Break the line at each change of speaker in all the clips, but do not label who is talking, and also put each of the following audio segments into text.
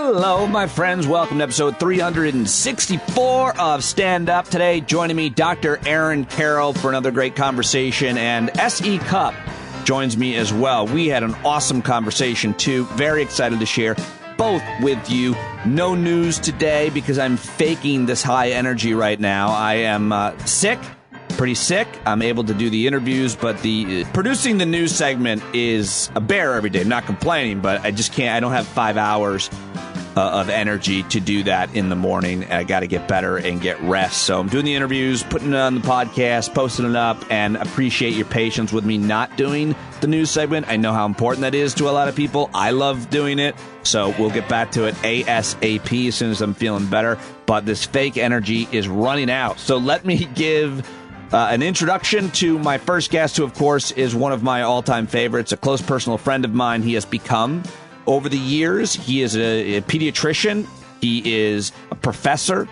Hello, my friends. Welcome to episode 364 of Stand Up. Today, joining me, Dr. Aaron Carroll for another great conversation, and S.E. Cupp joins me as well. We had an awesome conversation, too. Very excited to share both with you. No news today because I'm faking this high energy right now. I am sick. Pretty sick. I'm able to do the interviews, but the producing the news segment is a bear every day. I'm not complaining, but I just can't. I don't have 5 hours of energy to do that in the morning. I got to get better and get rest. So I'm doing the interviews, putting it on the podcast, posting it up, and appreciate your patience with me not doing the news segment. I know how important that is to a lot of people. I love doing it. So we'll get back to it ASAP as soon as I'm feeling better. But this fake energy is running out. So let me give an introduction to my first guest, who, of course, is one of my all-time favorites, a close personal friend of mine. He has become over the years. He is a pediatrician. He is a professor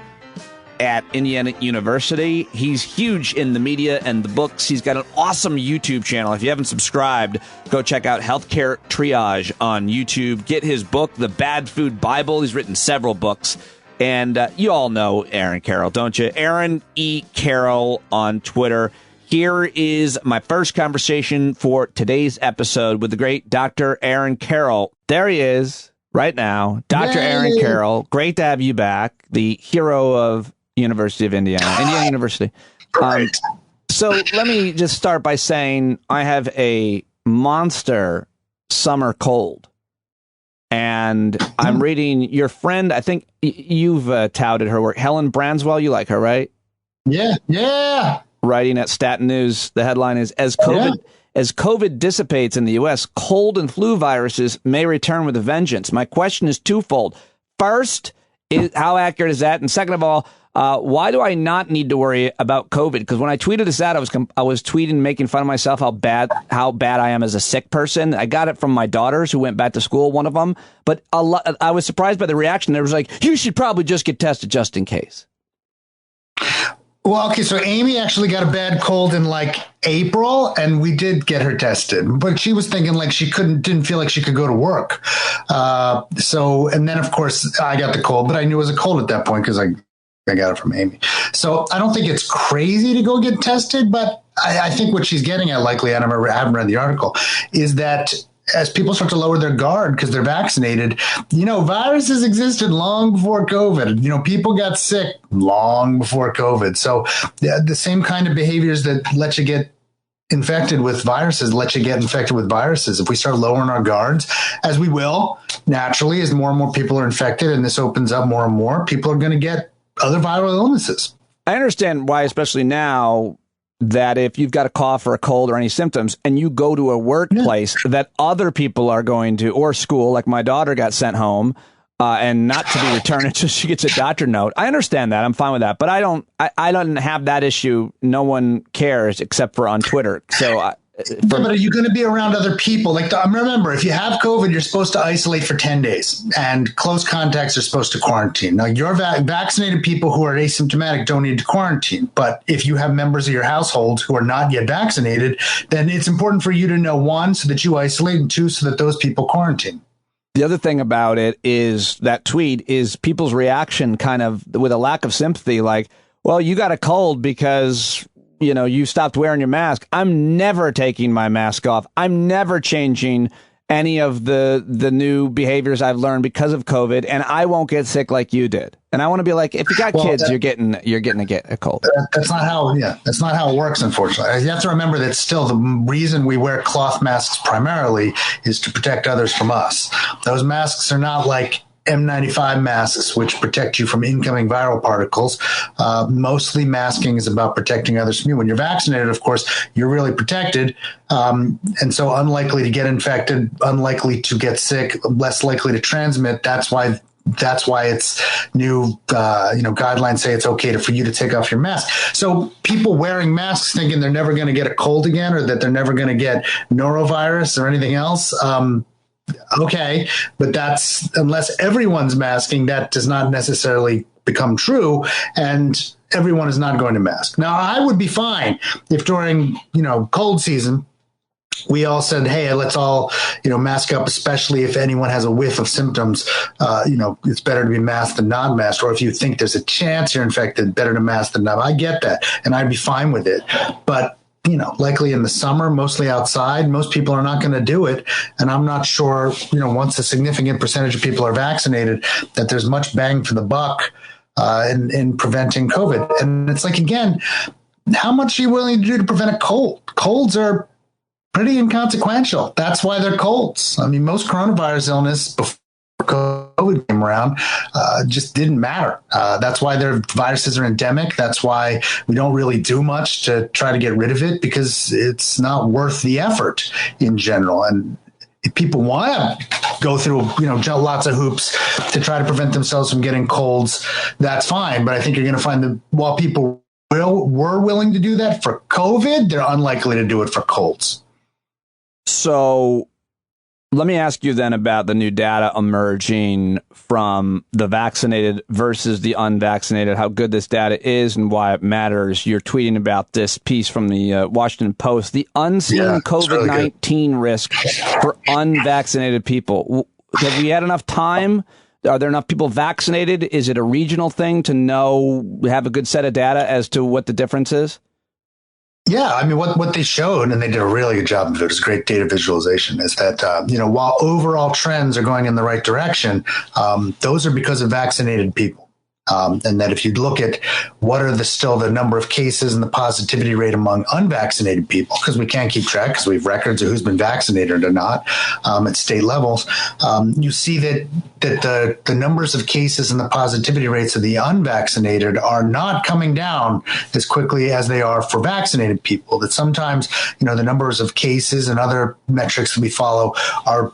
at Indiana University. He's huge in the media and the books. He's got an awesome YouTube channel. If you haven't subscribed, go check out Healthcare Triage on YouTube. Get his book, The Bad Food Bible. He's written several books. And you all know Aaron Carroll, don't you? Aaron E. Carroll on Twitter. Here is my first conversation for today's episode with the great Dr. Aaron Carroll. There he is right now. Dr.
Yay.
Aaron Carroll. Great to have you back. The hero of University of Indiana University.
Right.
So let me just start by saying I have a monster summer cold. And I'm reading your friend, I think you've touted her work, Helen Branswell. You like her, right?
Yeah.
Writing at Staten News, the headline is, as COVID dissipates in the U.S., cold and flu viruses may return with a vengeance. My question is twofold. First, how accurate is that? And second of all, why do I not need to worry about COVID? Because when I tweeted this out, I was tweeting, making fun of myself, how bad I am as a sick person. I got it from my daughters who went back to school, one of them. But I was surprised by the reaction. There was like, you should probably just get tested just in case.
Well, okay, so Amy actually got a bad cold in like April, and we did get her tested, but she was thinking like she didn't feel like she could go to work. And then of course I got the cold, but I knew it was a cold at that point because I got it from Amy. So I don't think it's crazy to go get tested, but I think what she's getting at, likely, I haven't read the article, is that as people start to lower their guard because they're vaccinated, viruses existed long before COVID. People got sick long before COVID. So the same kind of behaviors that let you get infected with viruses let you get infected with viruses. If we start lowering our guards, as we will naturally, as more and more people are infected and this opens up more and more, people are going to get other viral illnesses.
I understand why, especially now, that if you've got a cough or a cold or any symptoms and you go to a workplace that other people are going to, or school, like my daughter got sent home and not to be returned until she gets a doctor note. I understand that. I'm fine with that. But I don't have that issue. No one cares except for on Twitter. So
but are you going to be around other people? Like, remember, if you have COVID, you're supposed to isolate for 10 days and close contacts are supposed to quarantine. Now, your vaccinated people who are asymptomatic don't need to quarantine. But if you have members of your household who are not yet vaccinated, then it's important for you to know, one, so that you isolate, and two, so that those people quarantine.
The other thing about it is that tweet is people's reaction kind of with a lack of sympathy, like, well, you got a cold because you stopped wearing your mask. I'm never taking my mask off. I'm never changing any of the new behaviors I've learned because of COVID, and I won't get sick like you did. And I want to be like, if you got kids, you're getting to get a cold.
That's not how it works, unfortunately. You have to remember that still the reason we wear cloth masks primarily is to protect others from us. Those masks are not like N95 masks, which protect you from incoming viral particles. Mostly masking is about protecting others from you. When you're vaccinated, of course, you're really protected. And so unlikely to get infected, unlikely to get sick, less likely to transmit. That's why it's new, guidelines say it's okay for you to take off your mask. So people wearing masks thinking they're never going to get a cold again, or that they're never going to get norovirus or anything else. Okay, but that's, unless everyone's masking, that does not necessarily become true, and everyone is not going to mask. Now, I would be fine if during, cold season, we all said, hey, let's all, mask up, especially if anyone has a whiff of symptoms. It's better to be masked than not masked. Or if you think there's a chance you're infected, better to mask than not. I get that. And I'd be fine with it. But, likely in the summer, mostly outside, most people are not going to do it. And I'm not sure, once a significant percentage of people are vaccinated, that there's much bang for the buck in preventing COVID. And it's like, again, how much are you willing to do to prevent a cold? Colds are pretty inconsequential. That's why they're colds. I mean, most coronavirus illness before COVID came around just didn't matter. That's why their viruses are endemic. That's why we don't really do much to try to get rid of it, because it's not worth the effort in general. And if people want to go through, jump lots of hoops to try to prevent themselves from getting colds, that's fine. But I think you're going to find that while people were willing to do that for COVID, they're unlikely to do it for colds.
So let me ask you then about the new data emerging from the vaccinated versus the unvaccinated, how good this data is and why it matters. You're tweeting about this piece from the Washington Post, the unseen COVID-19 really risk for unvaccinated people. Have we had enough time? Are there enough people vaccinated? Is it a regional thing to know, have a good set of data as to what the difference is?
Yeah, I mean, what they showed, and they did a really good job of it, is great data visualization, is that, while overall trends are going in the right direction, those are because of vaccinated people. And that if you look at what are still the number of cases and the positivity rate among unvaccinated people, because we can't keep track because we have records of who's been vaccinated or not at state levels, you see that the numbers of cases and the positivity rates of the unvaccinated are not coming down as quickly as they are for vaccinated people. That sometimes, the numbers of cases and other metrics that we follow are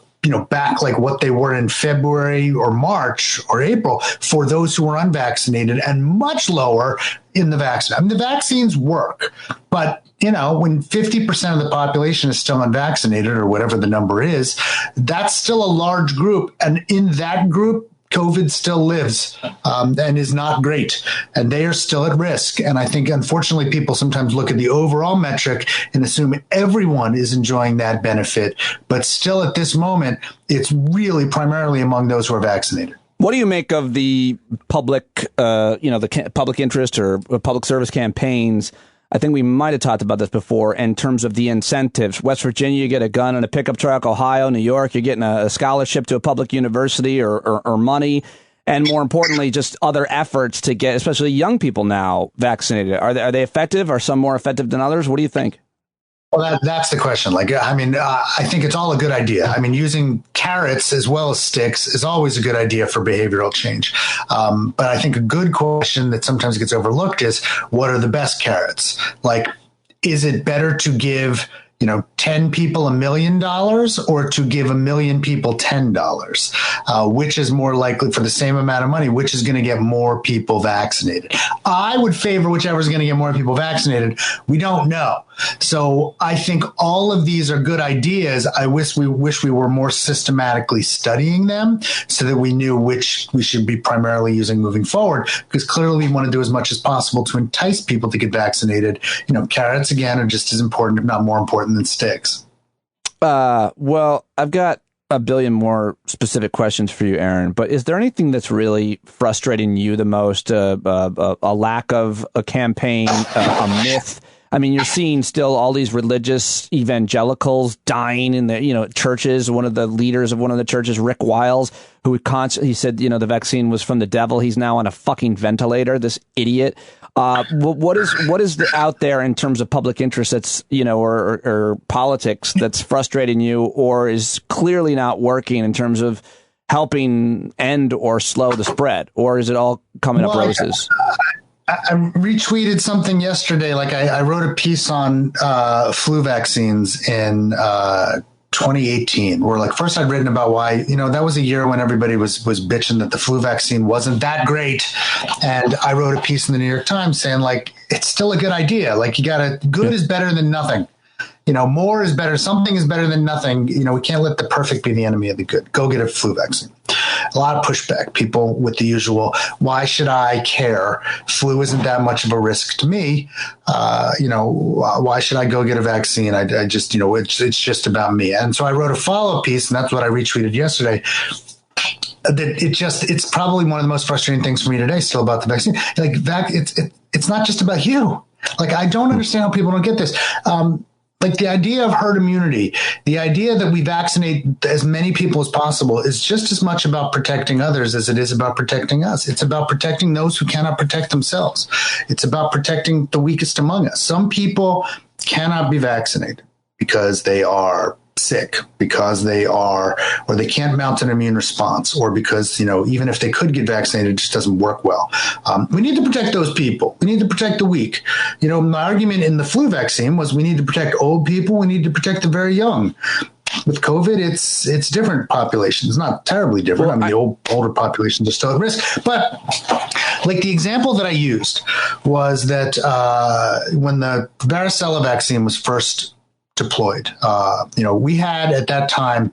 back like what they were in February or March or April for those who were unvaccinated, and much lower in the vaccine. I mean, the vaccines work, but when 50% of the population is still unvaccinated, or whatever the number is, that's still a large group. And in that group, COVID still lives and is not great, and they are still at risk. And I think, unfortunately, people sometimes look at the overall metric and assume everyone is enjoying that benefit. But still, at this moment, it's really primarily among those who are vaccinated.
What do you make of the public, the public interest or public service campaigns? I think we might have talked about this before in terms of the incentives. West Virginia, you get a gun and a pickup truck. Ohio, New York, you're getting a scholarship to a public university or money. And more importantly, just other efforts to get, especially young people now, vaccinated. Are they effective? Are some more effective than others? What do you think?
Well, that's the question. I think it's all a good idea. I mean, using carrots as well as sticks is always a good idea for behavioral change. But I think a good question that sometimes gets overlooked is, what are the best carrots? Like, is it better to give 10 people $1 million or to give 1 million people $10? Which is more likely, for the same amount of money, which is going to get more people vaccinated? I would favor whichever is going to get more people vaccinated. We don't know. So I think all of these are good ideas. I wish we were more systematically studying them so that we knew which we should be primarily using moving forward, because clearly we want to do as much as possible to entice people to get vaccinated. Carrots, again, are just as important, if not more important, than sticks.
Well, I've got a billion more specific questions for you, Aaron, but is there anything that's really frustrating you the most? A lack of a campaign, a myth? I mean, you're seeing still all these religious evangelicals dying in the, churches. One of the leaders of one of the churches, Rick Wiles, who he said, the vaccine was from the devil. He's now on a fucking ventilator, this idiot. What is out there in terms of public interest that's, or politics that's frustrating you, or is clearly not working in terms of helping end or slow the spread? Or is it all coming up roses?
I retweeted something yesterday. I wrote a piece on flu vaccines in 2018, where first I'd written about why, that was a year when everybody was bitching that the flu vaccine wasn't that great. And I wrote a piece in the New York Times saying it's still a good idea. Good is better than nothing. More is better. Something is better than nothing. We can't let the perfect be the enemy of the good. Go get a flu vaccine. a lot of pushback. People with the usual, why should I care? Flu isn't that much of a risk to me. Why should I go get a vaccine? I just, it's just about me. And so I wrote a follow-up piece, and that's what I retweeted yesterday. That it's probably one of the most frustrating things for me today still about the vaccine. Like it's not just about you. Like, I don't understand how people don't get this. Like, the idea of herd immunity, the idea that we vaccinate as many people as possible is just as much about protecting others as it is about protecting us. It's about protecting those who cannot protect themselves. It's about protecting the weakest among us. Some people cannot be vaccinated because they are sick, because they can't mount an immune response, or because, even if they could get vaccinated, it just doesn't work well. We need to protect those people. We need to protect the weak. My argument in the flu vaccine was we need to protect old people. We need to protect the very young. With COVID, it's different populations, not terribly different. Well, the older populations are still at risk. But like, the example that I used was that when the varicella vaccine was first deployed, we had at that time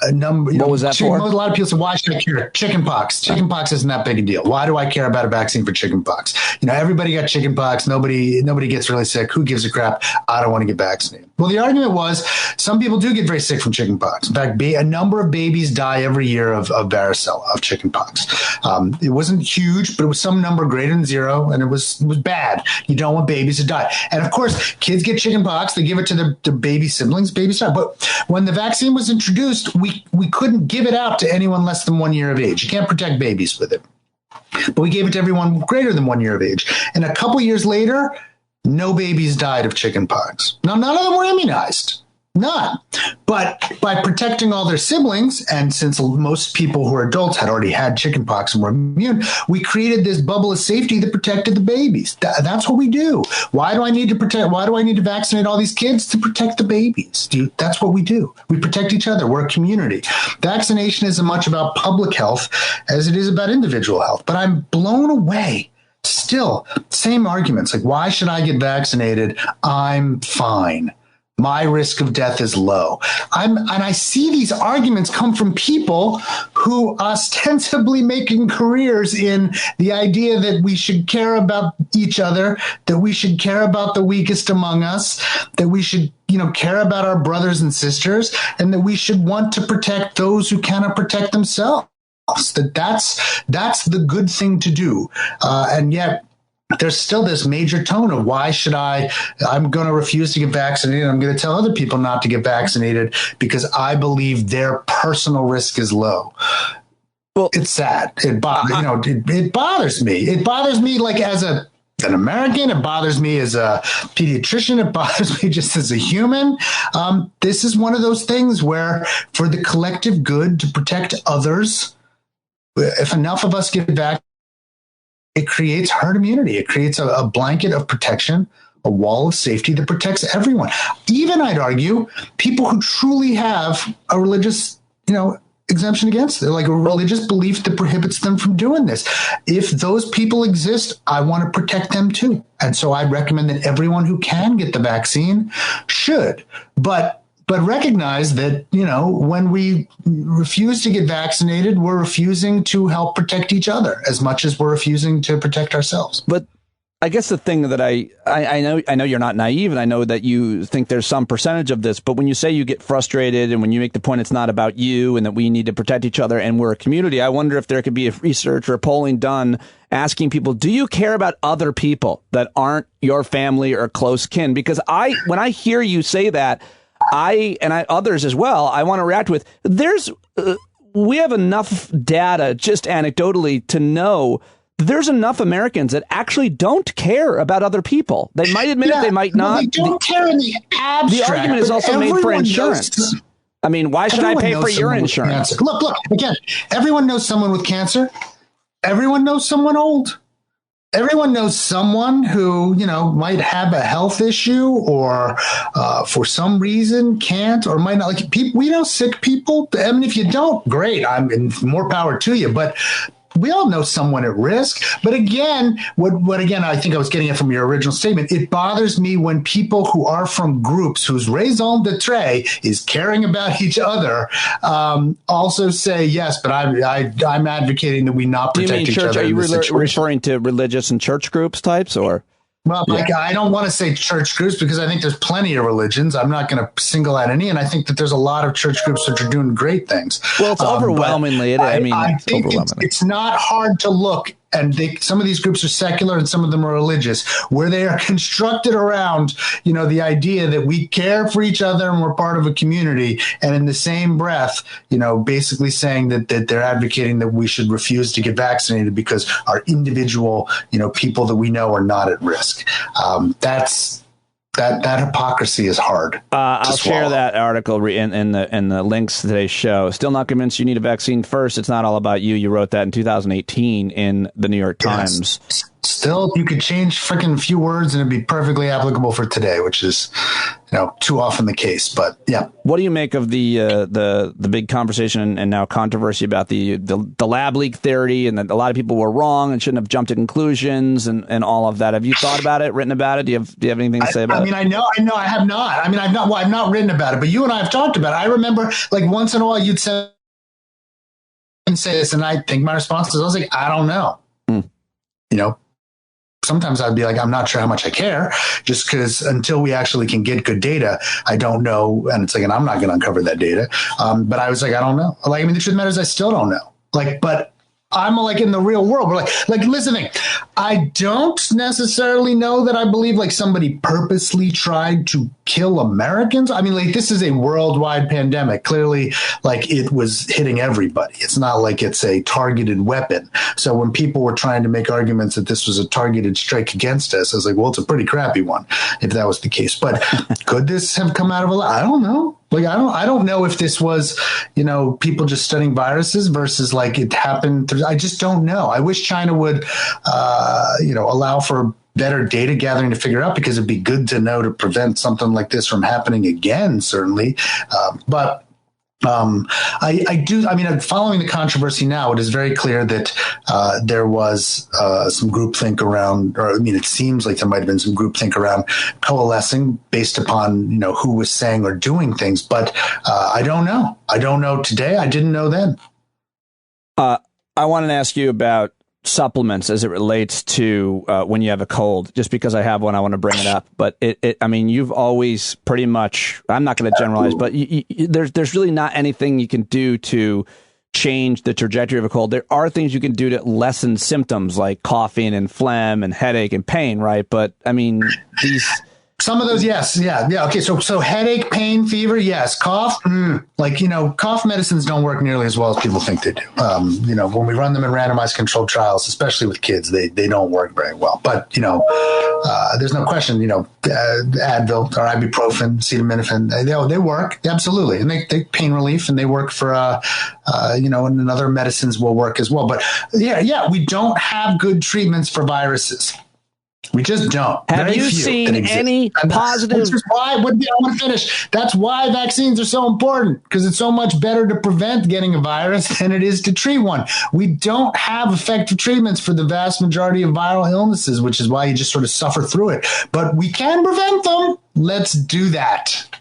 a number.
What was that for?
A lot of people say, why should I care? Chickenpox. Chickenpox isn't that big a deal. Why do I care about a vaccine for chickenpox? Everybody got chickenpox. Nobody gets really sick. Who gives a crap? I don't want to get vaccinated. Well, the argument was some people do get very sick from chickenpox. In fact, a number of babies die every year of varicella, of chickenpox. It wasn't huge, but it was some number greater than zero, and it was bad. You don't want babies to die. And of course, kids get chickenpox. They give it to their baby siblings. Babies die. But when the vaccine was introduced, we couldn't give it out to anyone less than 1 year of age. You can't protect babies with it. But we gave it to everyone greater than 1 year of age. And a couple years later, no babies died of chickenpox. Now, none of them were immunized. None. But by protecting all their siblings, and since most people who are adults had already had chickenpox and were immune, we created this bubble of safety that protected the babies. That's what we do. Why do I need to vaccinate all these kids? To protect the babies. That's what we do. We protect each other. We're a community. Vaccination is as much about public health as it is about individual health. But I'm blown away. Still, same arguments. Like, why should I get vaccinated? I'm fine. My risk of death is low. And I see these arguments come from people who ostensibly making careers in the idea that we should care about each other, that we should care about the weakest among us, that we should, care about our brothers and sisters, and that we should want to protect those who cannot protect themselves. That's the good thing to do. And yet, there's still this major tone of I'm going to refuse to get vaccinated. I'm going to tell other people not to get vaccinated because I believe their personal risk is low. Well, it's sad. It bothers me. It bothers me like as an American. It bothers me as a pediatrician. It bothers me just as a human. This is one of those things where for the collective good to protect others, if enough of us get vaccinated, it creates herd immunity. It creates a blanket of protection, a wall of safety that protects everyone. Even, I'd argue, people who truly have a religious, exemption against it, like a religious belief that prohibits them from doing this. If those people exist, I want to protect them too. And so I recommend that everyone who can get the vaccine should. But recognize that, when we refuse to get vaccinated, we're refusing to help protect each other as much as we're refusing to protect ourselves.
But I guess the thing that I know you're not naive, and I know that you think there's some percentage of this, but when you say you get frustrated and when you make the point it's not about you and that we need to protect each other and we're a community, I wonder if there could be a research or a polling done asking people, do you care about other people that aren't your family or close kin? Because when I hear you say that, others as well, I want to react with, we have enough data just anecdotally to know there's enough Americans that actually don't care about other people. They might admit it, they might not.
They don't care in the abstract.
The argument is also made for insurance. I mean, why should I pay for your insurance?
Look, again, everyone knows someone with cancer. Everyone knows someone old. Everyone knows someone who, might have a health issue or for some reason can't or might not. Like, people, we know sick people. I mean, if you don't, great. More power to you. But we all know someone at risk. But again, what again, I think I was getting it from your original statement. It bothers me when people who are from groups whose raison d'etre is caring about each other also say, yes, but I'm advocating that we not protect each other.
Are you referring to religious and church groups types, or?
Well, I don't want to say church groups because I think there's plenty of religions. I'm not going to single out any, and I think that there's a lot of church groups that are doing great things.
Well, it's overwhelmingly.
I think it's not hard to look, and some of these groups are secular and some of them are religious, where they are constructed around, the idea that we care for each other and we're part of a community, and in the same breath, basically saying that they're advocating that we should refuse to get vaccinated because our individual, people that we know are not at risk. That hypocrisy is hard.
I'll share that article in the links to today's show. Still not convinced you need a vaccine first. It's not all about you. You wrote that in 2018 in the New York Times.
Yes. Still, you could change freaking few words and it'd be perfectly applicable for today, which is, too often the case. But yeah.
What do you make of the big conversation and now controversy about the lab leak theory, and that a lot of people were wrong and shouldn't have jumped to conclusions and all of that? Have you thought about it, written about it? Do you have anything to say about it?
I know I have not. I've not written about it, but you and I have talked about it. I remember once in a while you'd say this, and I think my response is, I was like, I don't know. Sometimes I'd be like, I'm not sure how much I care, just because until we actually can get good data, I don't know. And it's like, and I'm not going to uncover that data. But I was like, I don't know. The truth of the matter is I still don't know. But I'm in the real world. We're listen, I don't necessarily know that I believe somebody purposely tried to kill Americans. This is a worldwide pandemic. Clearly, it was hitting everybody. It's not like it's a targeted weapon. So when people were trying to make arguments that this was a targeted strike against us, I was like, well, it's a pretty crappy one if that was the case. But could this have come out of I don't know. I don't know if this was, people just studying viruses versus it happened. I just don't know. I wish China would, allow for better data gathering to figure out, because it'd be good to know to prevent something like this from happening again, certainly. I do. Following the controversy now, it is very clear that there was some groupthink around, it seems like there might have been some groupthink around coalescing based upon, who was saying or doing things. But I don't know. I don't know today. I didn't know then.
I wanted to ask you about supplements as it relates to when you have a cold. Just because I have one, I want to bring it up. But you've always pretty much, I'm not going to generalize, but there's really not anything you can do to change the trajectory of a cold. There are things you can do to lessen symptoms like coughing and phlegm and headache and pain, right? But
some of those, yes. Yeah. Okay. So headache, pain, fever, yes. Cough, cough medicines don't work nearly as well as people think they do. When we run them in randomized controlled trials, especially with kids, they don't work very well. But, there's no question, Advil or ibuprofen, acetaminophen, they work. Absolutely. And they pain relief, and they work for, and other medicines will work as well. But we don't have good treatments for viruses. We just don't.
Have you seen any positive?
Which is why I want to finish. That's why vaccines are so important, because it's so much better to prevent getting a virus than it is to treat one. We don't have effective treatments for the vast majority of viral illnesses, which is why you just sort of suffer through it. But we can prevent them. Let's do that.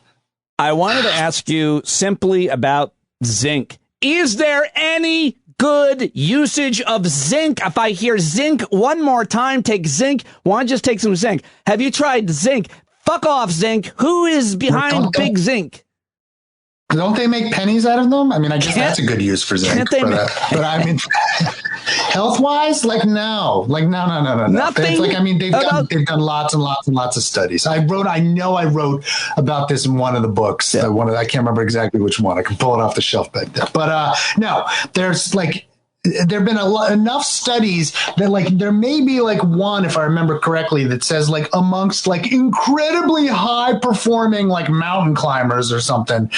I wanted to ask you simply about zinc. Is there any good usage of zinc? If I hear zinc one more time, take zinc. Why don't you just take some zinc? Have you tried zinc? Fuck off, zinc. Who is behind big zinc?
Don't they make pennies out of them? I guess that's a good use for zinc. But health-wise, no.
Nothing.
They've done lots and lots and lots of studies. I wrote about this in one of the books.
Yeah.
I can't remember exactly which one. I can pull it off the shelf back there. But no, there's there have been enough studies that there may be one, if I remember correctly, that says amongst incredibly high performing mountain climbers or something,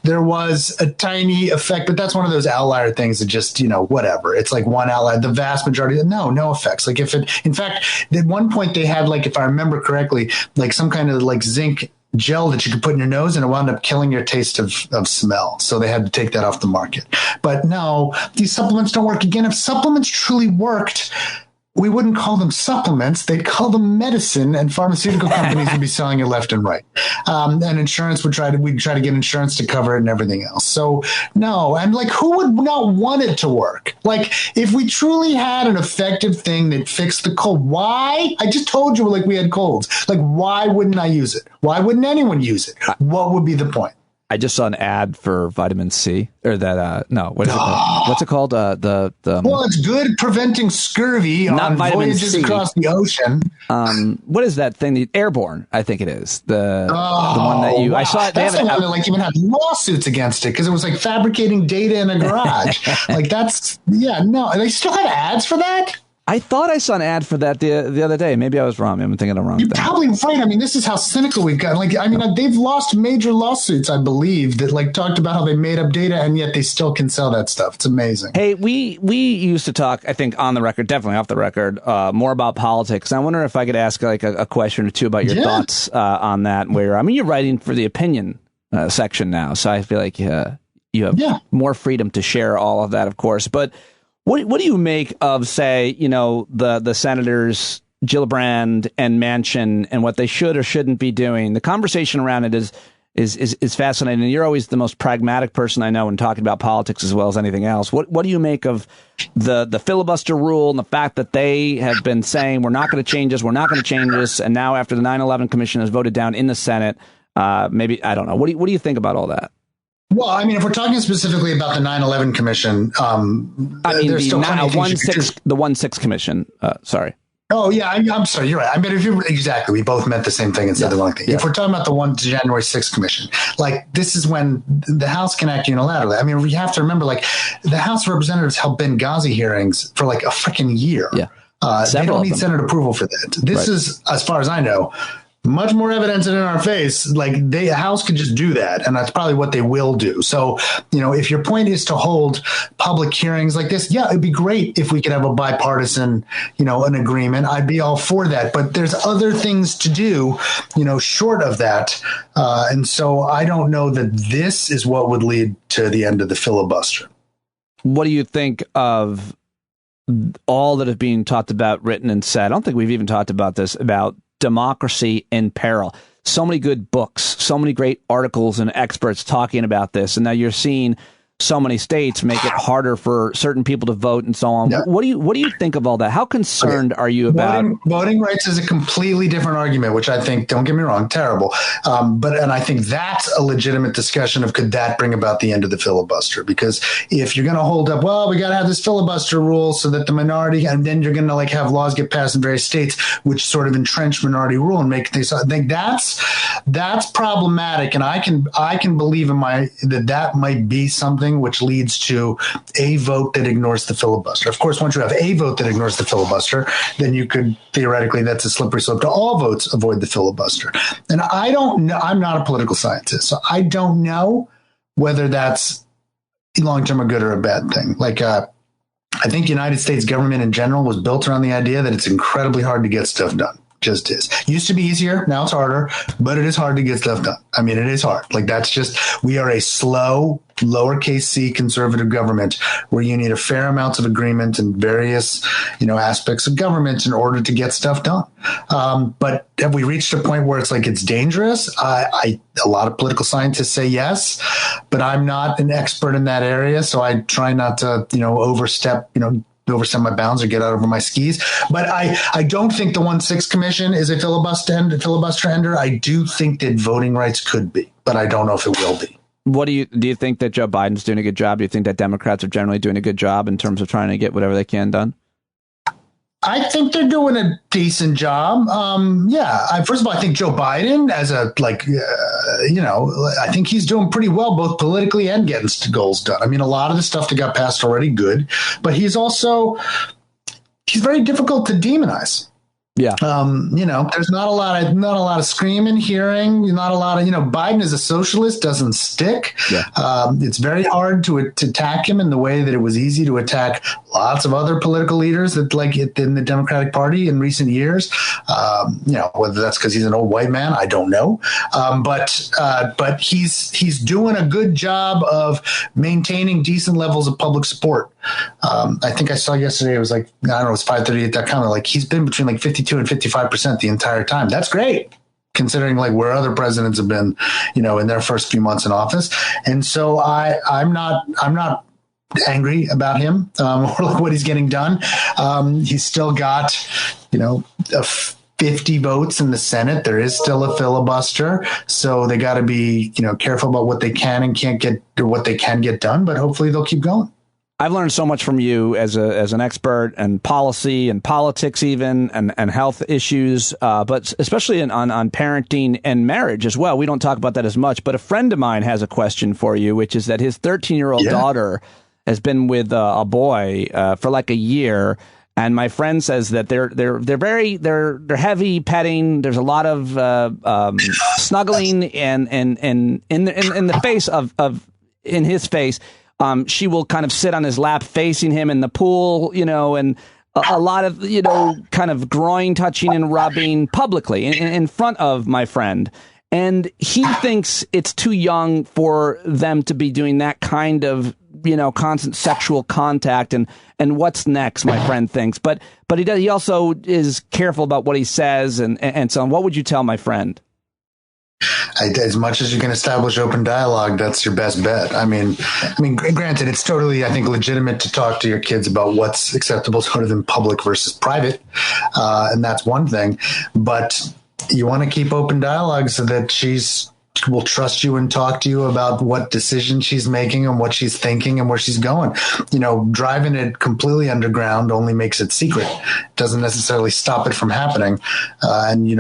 there was a tiny effect, but that's one of those outlier things that just, whatever. It's one outlier. The vast majority, no effects. In fact, at one point they had, if I remember correctly, some kind of zinc gel that you could put in your nose, and it wound up killing your taste of smell. So they had to take that off the market. But no, these supplements don't work. Again, if supplements truly worked, we wouldn't call them supplements. They'd call them medicine, and pharmaceutical companies would be selling it left and right. And insurance we'd try to get insurance to cover it and everything else. So no, and like, who would not want it to work? Like, if we truly had an effective thing that fixed the cold, why? I just told you, like, we had colds. Like, why wouldn't I use it? Why wouldn't anyone use it? What would be the point?
I just saw an ad for vitamin C, or that, no, what is it called? What's it called?
Well, it's good preventing scurvy on voyages across the ocean.
What is that thing? The Airborne, I think it is. The one that you, I saw it. They
have like even had lawsuits against it because it was like fabricating data in a garage. Like they still had ads for that?
I thought I saw an ad for that the other day. Maybe I was wrong. I'm thinking I'm wrong.
You're probably right. I mean, this is how cynical we've gotten. Like, I mean, they've lost major lawsuits, I believe, that like talked about how they made up data, and yet they still can sell that stuff. It's amazing.
Hey, we used to talk, I think, on the record, definitely off the record, more about politics. I wonder if I could ask like a question or two about your thoughts on that. Where, I mean, you're writing for the opinion section now, so I feel like you have more freedom to share all of that, of course. But what do you make of, say, the senators Gillibrand and Manchin and what they should or shouldn't be doing? The conversation around it is fascinating. And you're always the most pragmatic person I know in talking about politics as well as anything else. What do you make of the filibuster rule and the fact that they have been saying we're not going to change this, and now after the 9/11 Commission has voted down in the Senate, maybe, I don't know. What do you think about all that?
Well, I mean, if we're talking specifically about the 9/11 Commission,
I mean, the 1/6 Commission. Sorry.
Oh, yeah. I'm sorry. You're right. I mean, exactly. We both meant the same thing and said the wrong thing. Yeah. If we're talking about the January 6th Commission, like, this is when the House can act unilaterally. I mean, we have to remember, like, the House of Representatives held Benghazi hearings for like a freaking year.
Yeah.
They don't need Senate approval for that. This is, as far as I know, much more evidence in our face. Like, the House could just do that, and that's probably what they will do. So, if your point is to hold public hearings like this, yeah, it'd be great if we could have a bipartisan, an agreement. I'd be all for that. But there's other things to do, short of that. And so I don't know that this is what would lead to the end of the filibuster.
What do you think of all that is being talked about, written, and said? I don't think we've even talked about this, about democracy in peril. So many good books, so many great articles and experts talking about this. And now you're seeing so many states make it harder for certain people to vote and so on. Yeah. What do you think of all that? How concerned are you about
voting rights? Is a completely different argument, which I think, don't get me wrong, terrible. And I think that's a legitimate discussion of, could that bring about the end of the filibuster? Because if you're going to hold up, well, we got to have this filibuster rule so that the minority, and then you're going to like have laws get passed in various states, which sort of entrench minority rule and make things. I think that's problematic. And I can believe that might be something which leads to a vote that ignores the filibuster. Of course, once you have a vote that ignores the filibuster, then you could theoretically, that's a slippery slope to all votes avoid the filibuster. And I don't know, I'm not a political scientist, so I don't know whether that's long-term a good or a bad thing. Like, I think United States government in general was built around the idea that it's incredibly hard to get stuff done. Just is. Used to be easier. Now it's harder, but it is hard to get stuff done. I mean, it is hard. Like, that's just, we are a slow, lowercase c conservative government where you need a fair amount of agreement in various, aspects of government in order to get stuff done. But have we reached a point where it's like, it's dangerous? A lot of political scientists say yes, but I'm not an expert in that area. So I try not to, overstep my bounds or get out over my skis. But I don't think the 1/6 Commission is a filibuster ender. I do think that voting rights could be, but I don't know if it will be.
What do you think that Joe Biden's doing a good job? Do you think that Democrats are generally doing a good job in terms of trying to get whatever they can done?
I think they're doing a decent job. First of all, I think Joe Biden, I think he's doing pretty well, both politically and getting goals done. I mean, a lot of the stuff that got passed already good, but he's very difficult to demonize.
Yeah.
There's not a lot of screaming, hearing, not a lot of, Biden as a socialist doesn't stick.
Yeah.
It's very hard to attack him in the way that it was easy to attack lots of other political leaders that in the Democratic Party in recent years. Whether that's because he's an old white man, I don't know. But he's doing a good job of maintaining decent levels of public support. I think I saw yesterday, it was like, I don't know, it's 538.com. Like he's been between like 52 and 55% the entire time. That's great, considering like where other presidents have been, in their first few months in office. And so I'm not angry about him or like what he's getting done. He's still got, 50 votes in the Senate. There is still a filibuster. So they got to be, careful about what they can and can't get, or what they can get done, but hopefully they'll keep going.
I've learned so much from you as an expert and policy and politics even and health issues, but especially on parenting and marriage as well. We don't talk about that as much, but a friend of mine has a question for you, which is that his 13-year-old daughter has been with a boy for like a year. And my friend says that they're heavy petting. There's a lot of snuggling and in the face of in his face. She will kind of sit on his lap facing him in the pool, and a lot of, kind of groin touching and rubbing publicly in front of my friend. And he thinks it's too young for them to be doing that kind of, constant sexual contact and what's next, my friend thinks. But he also is careful about what he says and so on. What would you tell my friend?
As much as you can establish open dialogue, that's your best bet. I mean, granted, it's totally, I think, legitimate to talk to your kids about what's acceptable sort of in public versus private. And that's one thing. But you want to keep open dialogue so that will trust you and talk to you about what decision she's making and what she's thinking and where she's going. Driving it completely underground only makes it secret. It doesn't necessarily stop it from happening. And you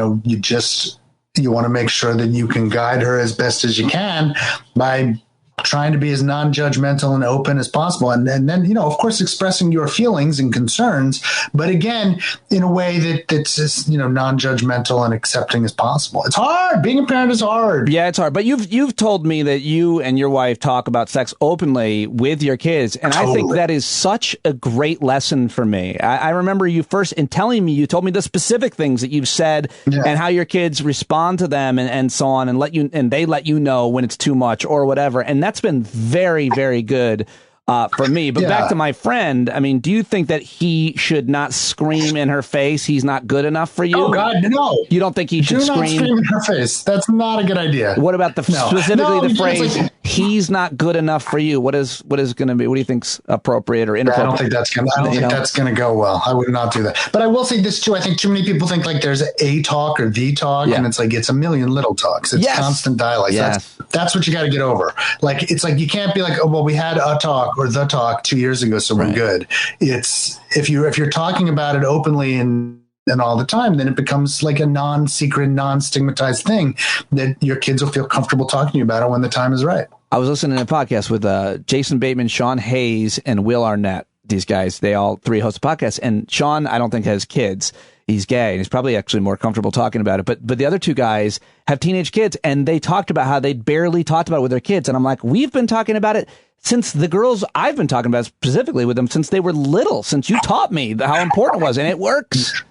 want to make sure that you can guide her as best as you can by trying to be as non-judgmental and open as possible. And then, of course, expressing your feelings and concerns, but again, in a way that's as, non-judgmental and accepting as possible. It's hard. Being a parent is hard.
Yeah, it's hard. But you've told me that you and your wife talk about sex openly with your kids. And totally. I think that is such a great lesson for me. I remember you first in telling me, you told me the specific things that you've said and how your kids respond to them and so on, and they let you know when it's too much or whatever. And that's been very, very good for me. But back to my friend, I mean, do you think that he should not scream in her face? He's not good enough for you?
Oh, God, no.
You don't think he should scream?
Do not scream in her face. That's not a good idea.
What about specifically the phrase, he's not good enough for you? What is going to be? What do you think's appropriate or inappropriate?
I don't think that's going to go well. I would not do that. But I will say this too. I think too many people think like there's a talk or the talk, and it's like it's a million little talks. It's constant dialogue.
Yes.
That's what you got to get over. Like it's like you can't be like, oh well, we had a talk or the talk 2 years ago, so we're good. It's if you're talking about it openly and all the time, then it becomes like a non-secret, non-stigmatized thing that your kids will feel comfortable talking to you about it when the time is right.
I was listening to a podcast with Jason Bateman, Sean Hayes, and Will Arnett. These guys, they all three host a podcast. And Sean, I don't think has kids. He's gay, and he's probably actually more comfortable talking about it. But the other two guys have teenage kids, and they talked about how they barely talked about it with their kids. And I'm like, we've been talking about it since the girls I've been talking about specifically with them since they were little, since you taught me how important it was, and it works.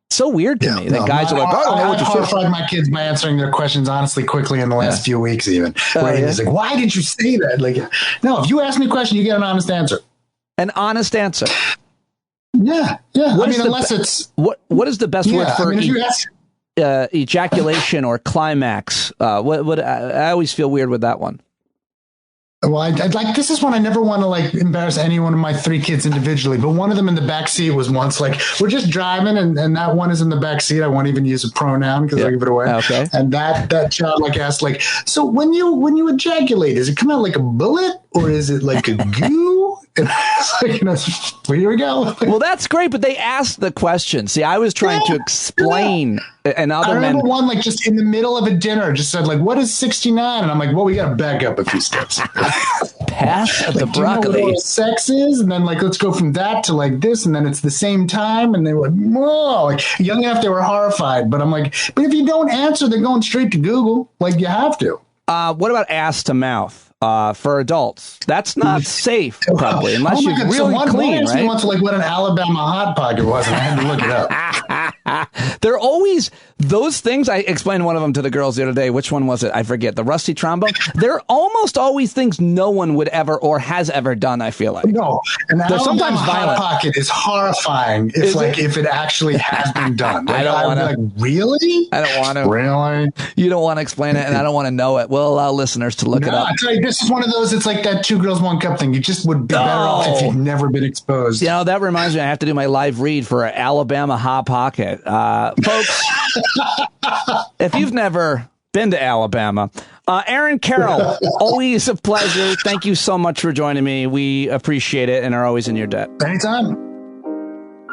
So weird to me that guys are like, oh, I don't know what you're saying. I've horrified
my kids by answering their questions honestly, quickly in the last few weeks, even. It's like, why did you say that? Like, no, if you ask me a question, you get an honest answer.
An honest answer.
Yeah. Unless it's
what is the best word for ejaculation or climax? What I always feel weird with that one.
Well, I'd like, this is one I never want to like embarrass any one of my three kids individually, but one of them in the back seat was once like, we're just driving and that one is in the back seat. I won't even use a pronoun because I give it away.
Okay.
And that child like asked like, so when you ejaculate, does it come out like a bullet or is it like a goo? And I was Here we go.
Well, that's great, but they asked the question. See, I was trying to explain, and other men.
I remember one like just in the middle of a dinner just said like, "What is 69?" And I'm like, "Well, we got to back up a few steps.
Pass of the
Do you know
broccoli.
what sex is?" And then like, let's go from that to like this, and then it's the same time. And they were like, "Whoa!" Like young enough, they were horrified. But I'm like, but if you don't answer, they're going straight to Google. Like you have to.
What about ass to mouth? For adults, that's not safe, probably, unless you're really clean, right?
Once like what an Alabama Hot Pocket was, and I had to look it up.
They're always those things. I explained one of them to the girls the other day. Which one was it? I forget. The rusty trombone. They're almost always things no one would ever or has ever done. I feel like
no. And
they're sometimes
violent.
Hot
Pocket is horrifying. It's if it actually has been done. Like,
I don't want to.
Like, really?
I don't want to.
Really?
You don't want to explain it, and I don't want to know it. We'll allow listeners to look it up.
I tell you, this is one of those. It's like that 2 Girls, 1 Cup thing. You just would be better off if you've never been exposed.
You know, that reminds me, I have to do my live read for Alabama Hot Pocket. Folks, if you've never been to Alabama, Aaron Carroll, always a pleasure. Thank you so much for joining me. We appreciate it and are always in your debt.
Anytime.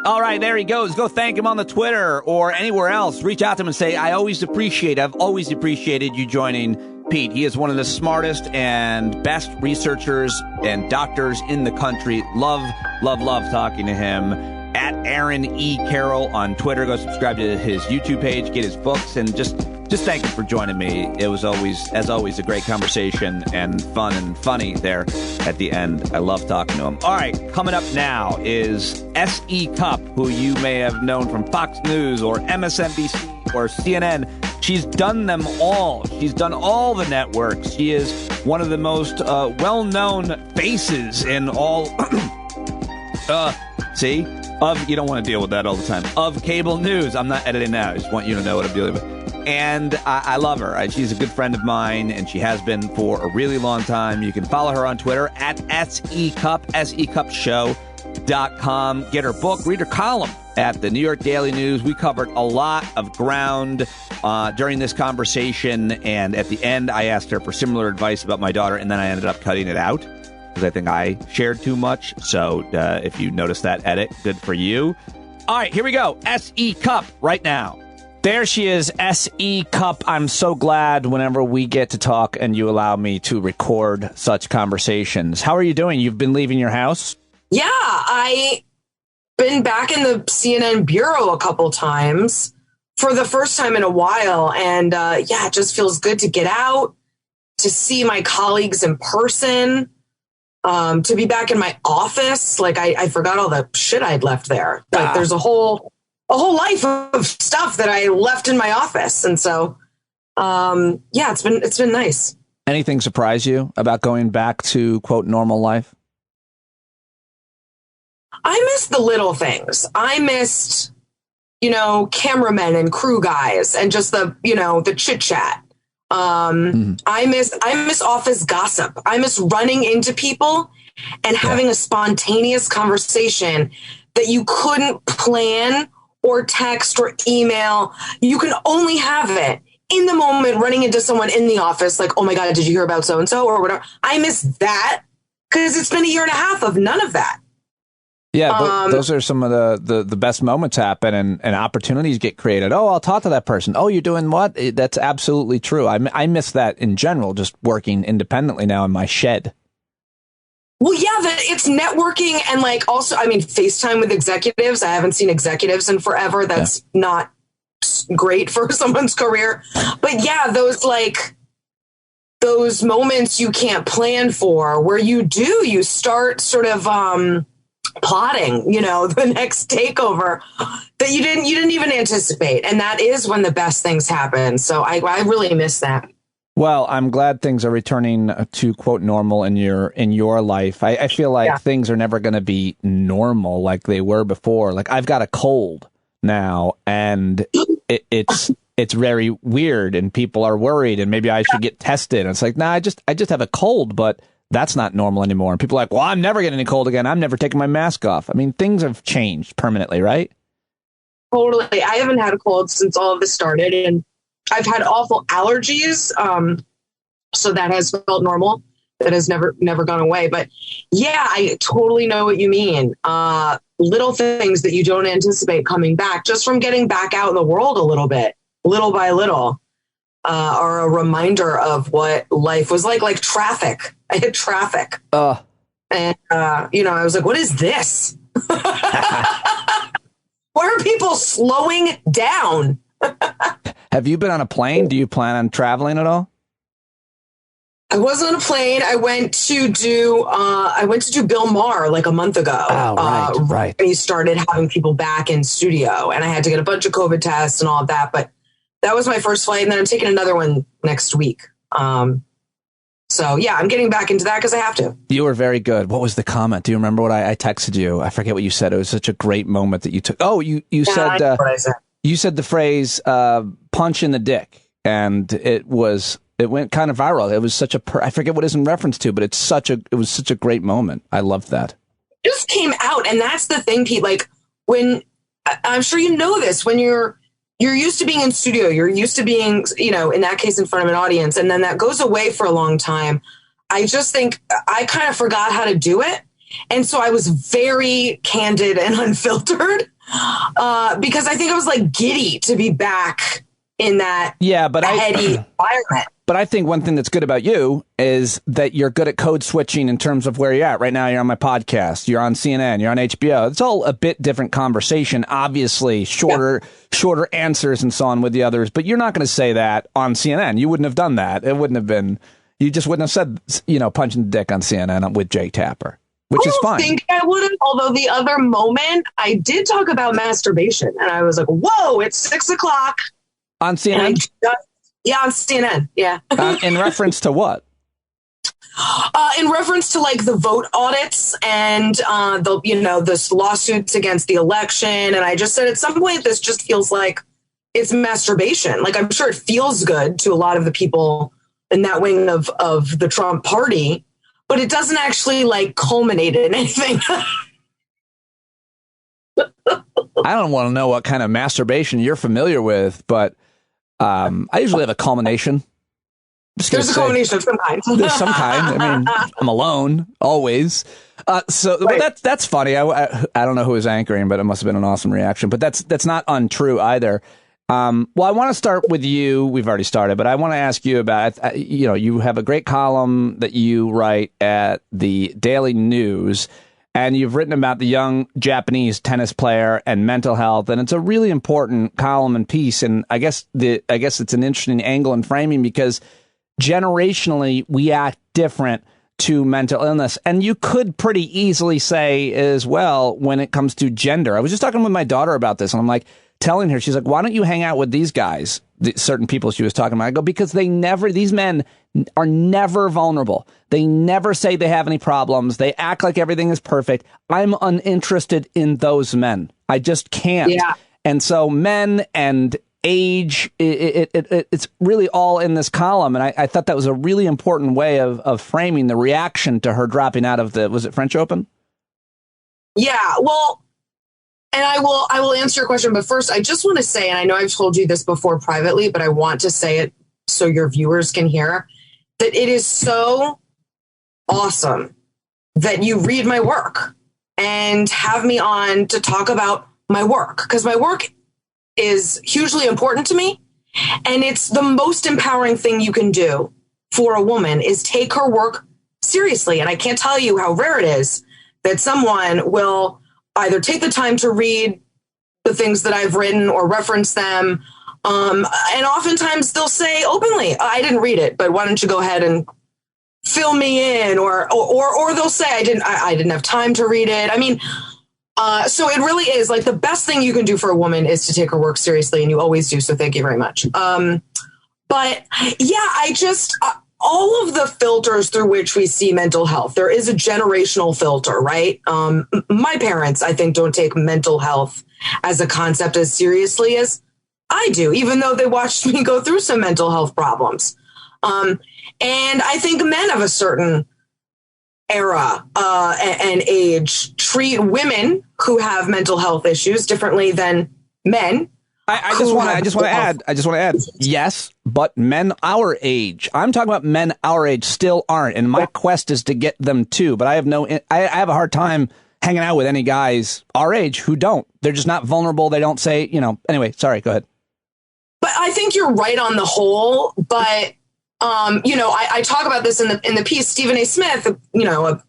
All right, there he goes. Go thank him on the Twitter or anywhere else. Reach out to him and say, I've always appreciated you joining Pete. He is one of the smartest and best researchers and doctors in the country. Love talking to him. At Aaron E. Carroll on Twitter. Go subscribe to his YouTube page, get his books, and just thank you for joining me. It was as always, a great conversation and fun and funny there at the end. I love talking to him. All right, coming up now is S.E. Cupp, who you may have known from Fox News or MSNBC or CNN. She's done them all. She's done all the networks. She is one of the most well-known faces in all... you don't want to deal with that all the time. Of cable news. I'm not editing that. I just want you to know what I'm dealing with. And I love her. She's a good friend of mine, and she has been for a really long time. You can follow her on Twitter at SECupp, SECuppShow.com. Get her book, read her column at the New York Daily News. We covered a lot of ground during this conversation, and at the end, I asked her for similar advice about my daughter, and then I ended up cutting it out because I think I shared too much. So if you notice that edit, good for you. All right, here we go. S.E. Cupp right now. There she is, S.E. Cupp. I'm so glad whenever we get to talk and you allow me to record such conversations. How are you doing? You've been leaving your house?
Yeah, I've been back in the CNN bureau a couple times for the first time in a while. And it just feels good to get out, to see my colleagues in person, to be back in my office. Like I forgot all the shit I'd left there. Like there's a whole life of stuff that I left in my office. And so, it's been nice.
Anything surprise you about going back to, quote, normal life?
I missed the little things. I missed, cameramen and crew guys and just the chit chat. I miss office gossip. I miss running into people and having a spontaneous conversation that you couldn't plan or text or email. You can only have it in the moment, running into someone in the office like, oh my God, did you hear about so-and-so or whatever? I miss that because it's been a year and a half of none of that.
Yeah, those are some of the best moments happen and opportunities get created. Oh, I'll talk to that person. Oh, you're doing what? That's absolutely true. I miss that in general, just working independently now in my shed.
Well, yeah, it's networking and FaceTime with executives. I haven't seen executives in forever. That's not great for someone's career. But yeah, those moments you can't plan for where you start sort of plotting, the next takeover that you didn't even anticipate. And that is when the best things happen. So I really miss that.
Well, I'm glad things are returning to, quote, normal in your life. I feel like things are never going to be normal like they were before. Like I've got a cold now and it's very weird and people are worried and maybe I should get tested. And it's like, nah, I just have a cold, but that's not normal anymore. And people are like, well, I'm never getting a cold again. I'm never taking my mask off. I mean, things have changed permanently, right?
Totally. I haven't had a cold since all of this started, and I've had awful allergies. So that has felt normal. that has never gone away. But yeah, I totally know what you mean. Little things that you don't anticipate coming back just from getting back out in the world a little bit, little by little, are a reminder of what life was like traffic. I hit traffic. And, I was like, what is this? Why are people slowing down?
Have you been on a plane? Do you plan on traveling at all?
I wasn't on a plane. I went to do Bill Maher like a month ago.
Oh, right.
When he started having people back in studio, and I had to get a bunch of COVID tests and all of that. But that was my first flight, and then I'm taking another one next week. So yeah, I'm getting back into that because I have to. You
were very good. What was the comment? Do you remember what I texted you? I forget what you said. It was such a great moment that you took. Oh, you said you said the phrase "punch in the dick," and it went kind of viral. It was such I forget what it's in reference to, but it was such a great moment. I loved that.
It just came out, and that's the thing, Pete. Like when I'm sure you know this, when you're used to being in studio, you're used to being, in that case, in front of an audience, and then that goes away for a long time. I just think I kind of forgot how to do it, and so I was very candid and unfiltered because I think I was like giddy to be back in that heady environment.
But I think one thing that's good about you is that you're good at code switching in terms of where you're at. Right now, you're on my podcast, you're on CNN, you're on HBO. It's all a bit different conversation, obviously shorter answers and so on with the others. But you're not going to say that on CNN. You wouldn't have done that. It wouldn't have been, you just wouldn't have said, punching the dick on CNN with Jake Tapper, which is fine.
I think I would have, although the other moment I did talk about masturbation and I was like, whoa, it's 6:00.
On CNN?
Yeah, on CNN. Yeah.
In reference to what?
In reference to like the vote audits and the lawsuits against the election. And I just said at some point, this just feels like it's masturbation. Like I'm sure it feels good to a lot of the people in that wing of the Trump party, but it doesn't actually like culminate in anything.
I don't want to know what kind of masturbation you're familiar with, but I usually have a culmination.
There's a culmination of some kind.
There's some kind. I mean, I'm alone always. But that's funny. I don't know who was anchoring, but it must have been an awesome reaction. But that's not untrue either. Well, I want to start with you. We've already started, but I want to ask you about, you have a great column that you write at the Daily News. And you've written about the young Japanese tennis player and mental health, and it's a really important column and piece. And I guess it's an interesting angle and framing because generationally we act different to mental illness, and you could pretty easily say as well when it comes to gender. I was just talking with my daughter about this, and I'm like telling her, she's like, "Why don't you hang out with these guys?" Certain people she was talking about. I go, because these men are never vulnerable. They never say they have any problems. They act like everything is perfect. I'm uninterested in those men. I just can't.
Yeah.
And so men and age, it's really all in this column. And I thought that was a really important way of framing the reaction to her dropping out of was it French Open?
Yeah, well, and I will answer your question. But first, I just want to say, and I know I've told you this before privately, but I want to say it so your viewers can hear, that it is so awesome that you read my work and have me on to talk about my work, because my work is hugely important to me. And it's the most empowering thing you can do for a woman is take her work seriously. And I can't tell you how rare it is that someone will either take the time to read the things that I've written or reference them. And oftentimes they'll say openly, I didn't read it, but why don't you go ahead and fill me in? Or they'll say, I didn't have time to read it. I mean, so it really is like the best thing you can do for a woman is to take her work seriously. And you always do. So thank you very much. But yeah, all of the filters through which we see mental health, there is a generational filter, right? My parents, I think, don't take mental health as a concept as seriously as I do, even though they watched me go through some mental health problems. And I think men of a certain era and age treat women who have mental health issues differently than men.
I just want to add, yes, but men our age. I'm talking about men our age still aren't, and my quest is to get them too. But I have a hard time hanging out with any guys our age who don't. They're just not vulnerable. They don't say, anyway, sorry, go ahead.
But I think you're right on the whole. But, I talk about this in the piece. Stephen A. Smith, a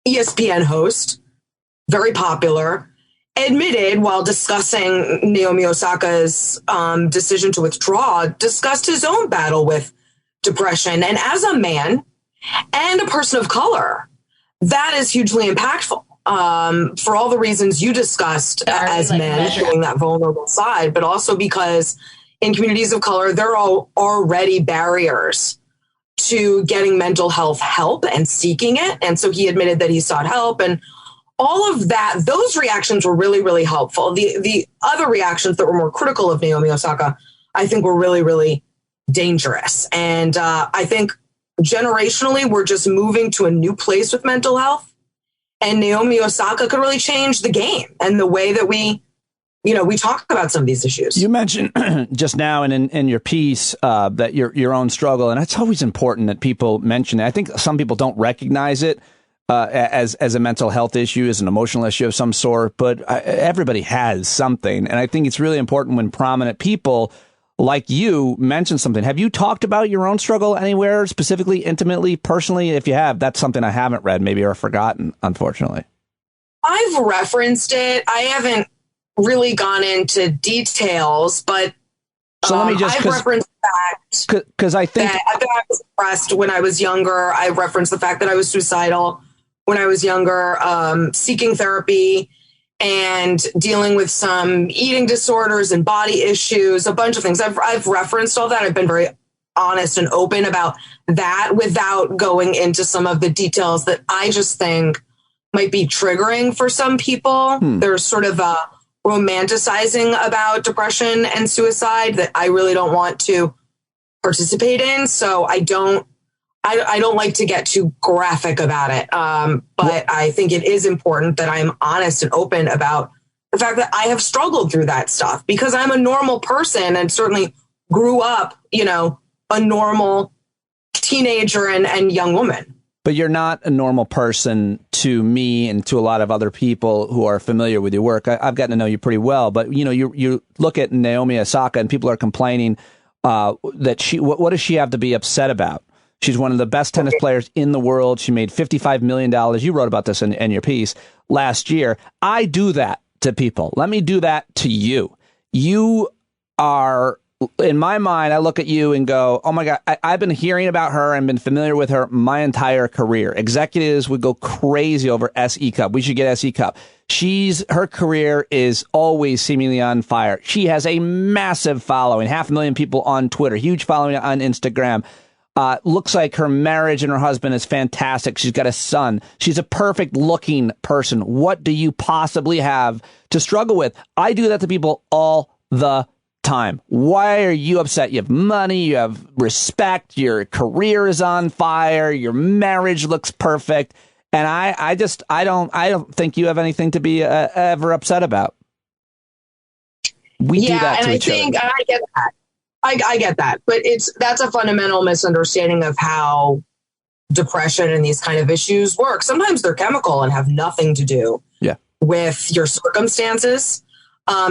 ESPN host, very popular, admitted while discussing Naomi Osaka's decision to withdraw, discussed his own battle with depression. And as a man and a person of color, that is hugely impactful. For all the reasons you discussed as men, showing that vulnerable side, but also because in communities of color, there are already barriers to getting mental health help and seeking it. And so he admitted that he sought help, and all of that, those reactions were really, really helpful. The other reactions that were more critical of Naomi Osaka, I think were really, really dangerous. And I think generationally, we're just moving to a new place with mental health. And Naomi Osaka could really change the game and the way that we talk about some of these issues.
You mentioned just now and in your piece that your own struggle, and it's always important that people mention it. I think some people don't recognize it as a mental health issue, as an emotional issue of some sort, but everybody has something. And I think it's really important when prominent people like you mention something. Have you talked about your own struggle anywhere, specifically, intimately, personally? If you have, that's something I haven't read, maybe, or forgotten, unfortunately.
I've referenced it. I haven't really gone into details, but
so let me just,
I've referenced that
because I think
that I was depressed when I was younger. I referenced the fact that I was suicidal when I was younger, seeking therapy and dealing with some eating disorders and body issues, a bunch of things. I've referenced all that. I've been very honest and open about that without going into some of the details that I just think might be triggering for some people. There's sort of a romanticizing about depression and suicide that I really don't want to participate in. So I don't like to get too graphic about it. But I think it is important that I'm honest and open about the fact that I have struggled through that stuff because I'm a normal person and certainly grew up, a normal teenager and young woman.
But you're not a normal person to me and to a lot of other people who are familiar with your work. I've gotten to know you pretty well, but you look at Naomi Osaka and people are complaining that what does she have to be upset about? She's one of the best tennis players in the world. She made $55 million. You wrote about this in your piece last year. I do that to people. Let me do that to you. You are, in my mind, I look at you and go, oh my God, I've been hearing about her and been familiar with her my entire career. Executives would go crazy over SE Cupp. We should get SE Cupp. Her career is always seemingly on fire. She has a massive following, 500,000 people on Twitter, huge following on Instagram. Looks like her marriage and her husband is fantastic. She's got a son. She's a perfect looking person. What do you possibly have to struggle with? I do that to people all the time. Why are you upset? You have money, you have respect, your career is on fire, your marriage looks perfect, and I don't think you have anything to be ever upset about. We do that to each other.
And I get that. I get that, but that's a fundamental misunderstanding of how depression and these kind of issues work. Sometimes they're chemical and have nothing to do with your circumstances.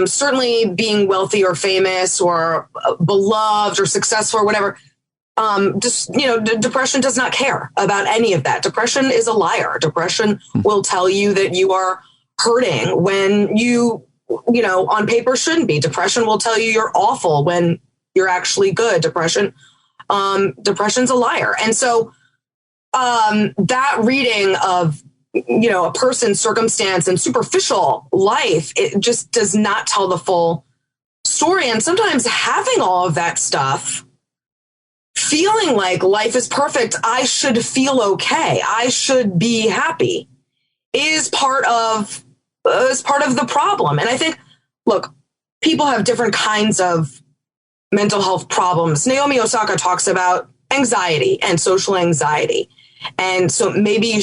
Certainly being wealthy or famous or beloved or successful or whatever, depression does not care about any of that. Depression is a liar. Depression will tell you that you are hurting when you on paper shouldn't be. Depression will tell you you're awful when you're actually good. Depression's a liar. And so that reading of a person's circumstance and superficial life, it just does not tell the full story. And sometimes having all of that stuff, feeling like life is perfect, I should feel okay, I should be happy, is part of the problem. And I think, look, people have different kinds of mental health problems. Naomi Osaka talks about anxiety and social anxiety. And so maybe,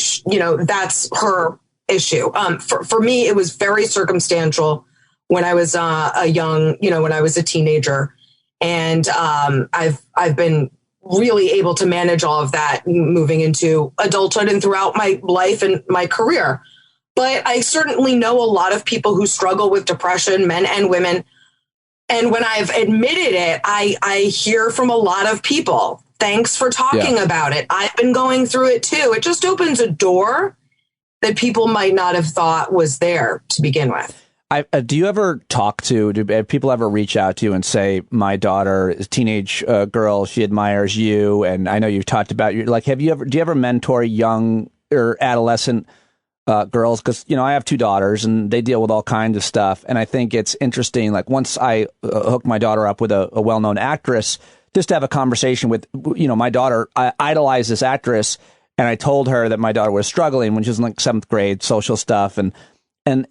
that's her issue. For me, it was very circumstantial when I was when I was a teenager. And I've been really able to manage all of that moving into adulthood and throughout my life and my career. But I certainly know a lot of people who struggle with depression, men and women. And when I've admitted it, I hear from a lot of people, thanks for talking about it. I've been going through it too. It just opens a door that people might not have thought was there to begin with.
Do you ever do people ever reach out to you and say, my daughter is a teenage girl, she admires you, and I know you've talked about do you ever mentor young or adolescent girls? Because, I have two daughters and they deal with all kinds of stuff. And I think it's interesting, like once I hooked my daughter up with a well-known actress, just to have a conversation with, my daughter, I idolized this actress, and I told her that my daughter was struggling when she was in like 7th grade, social stuff. And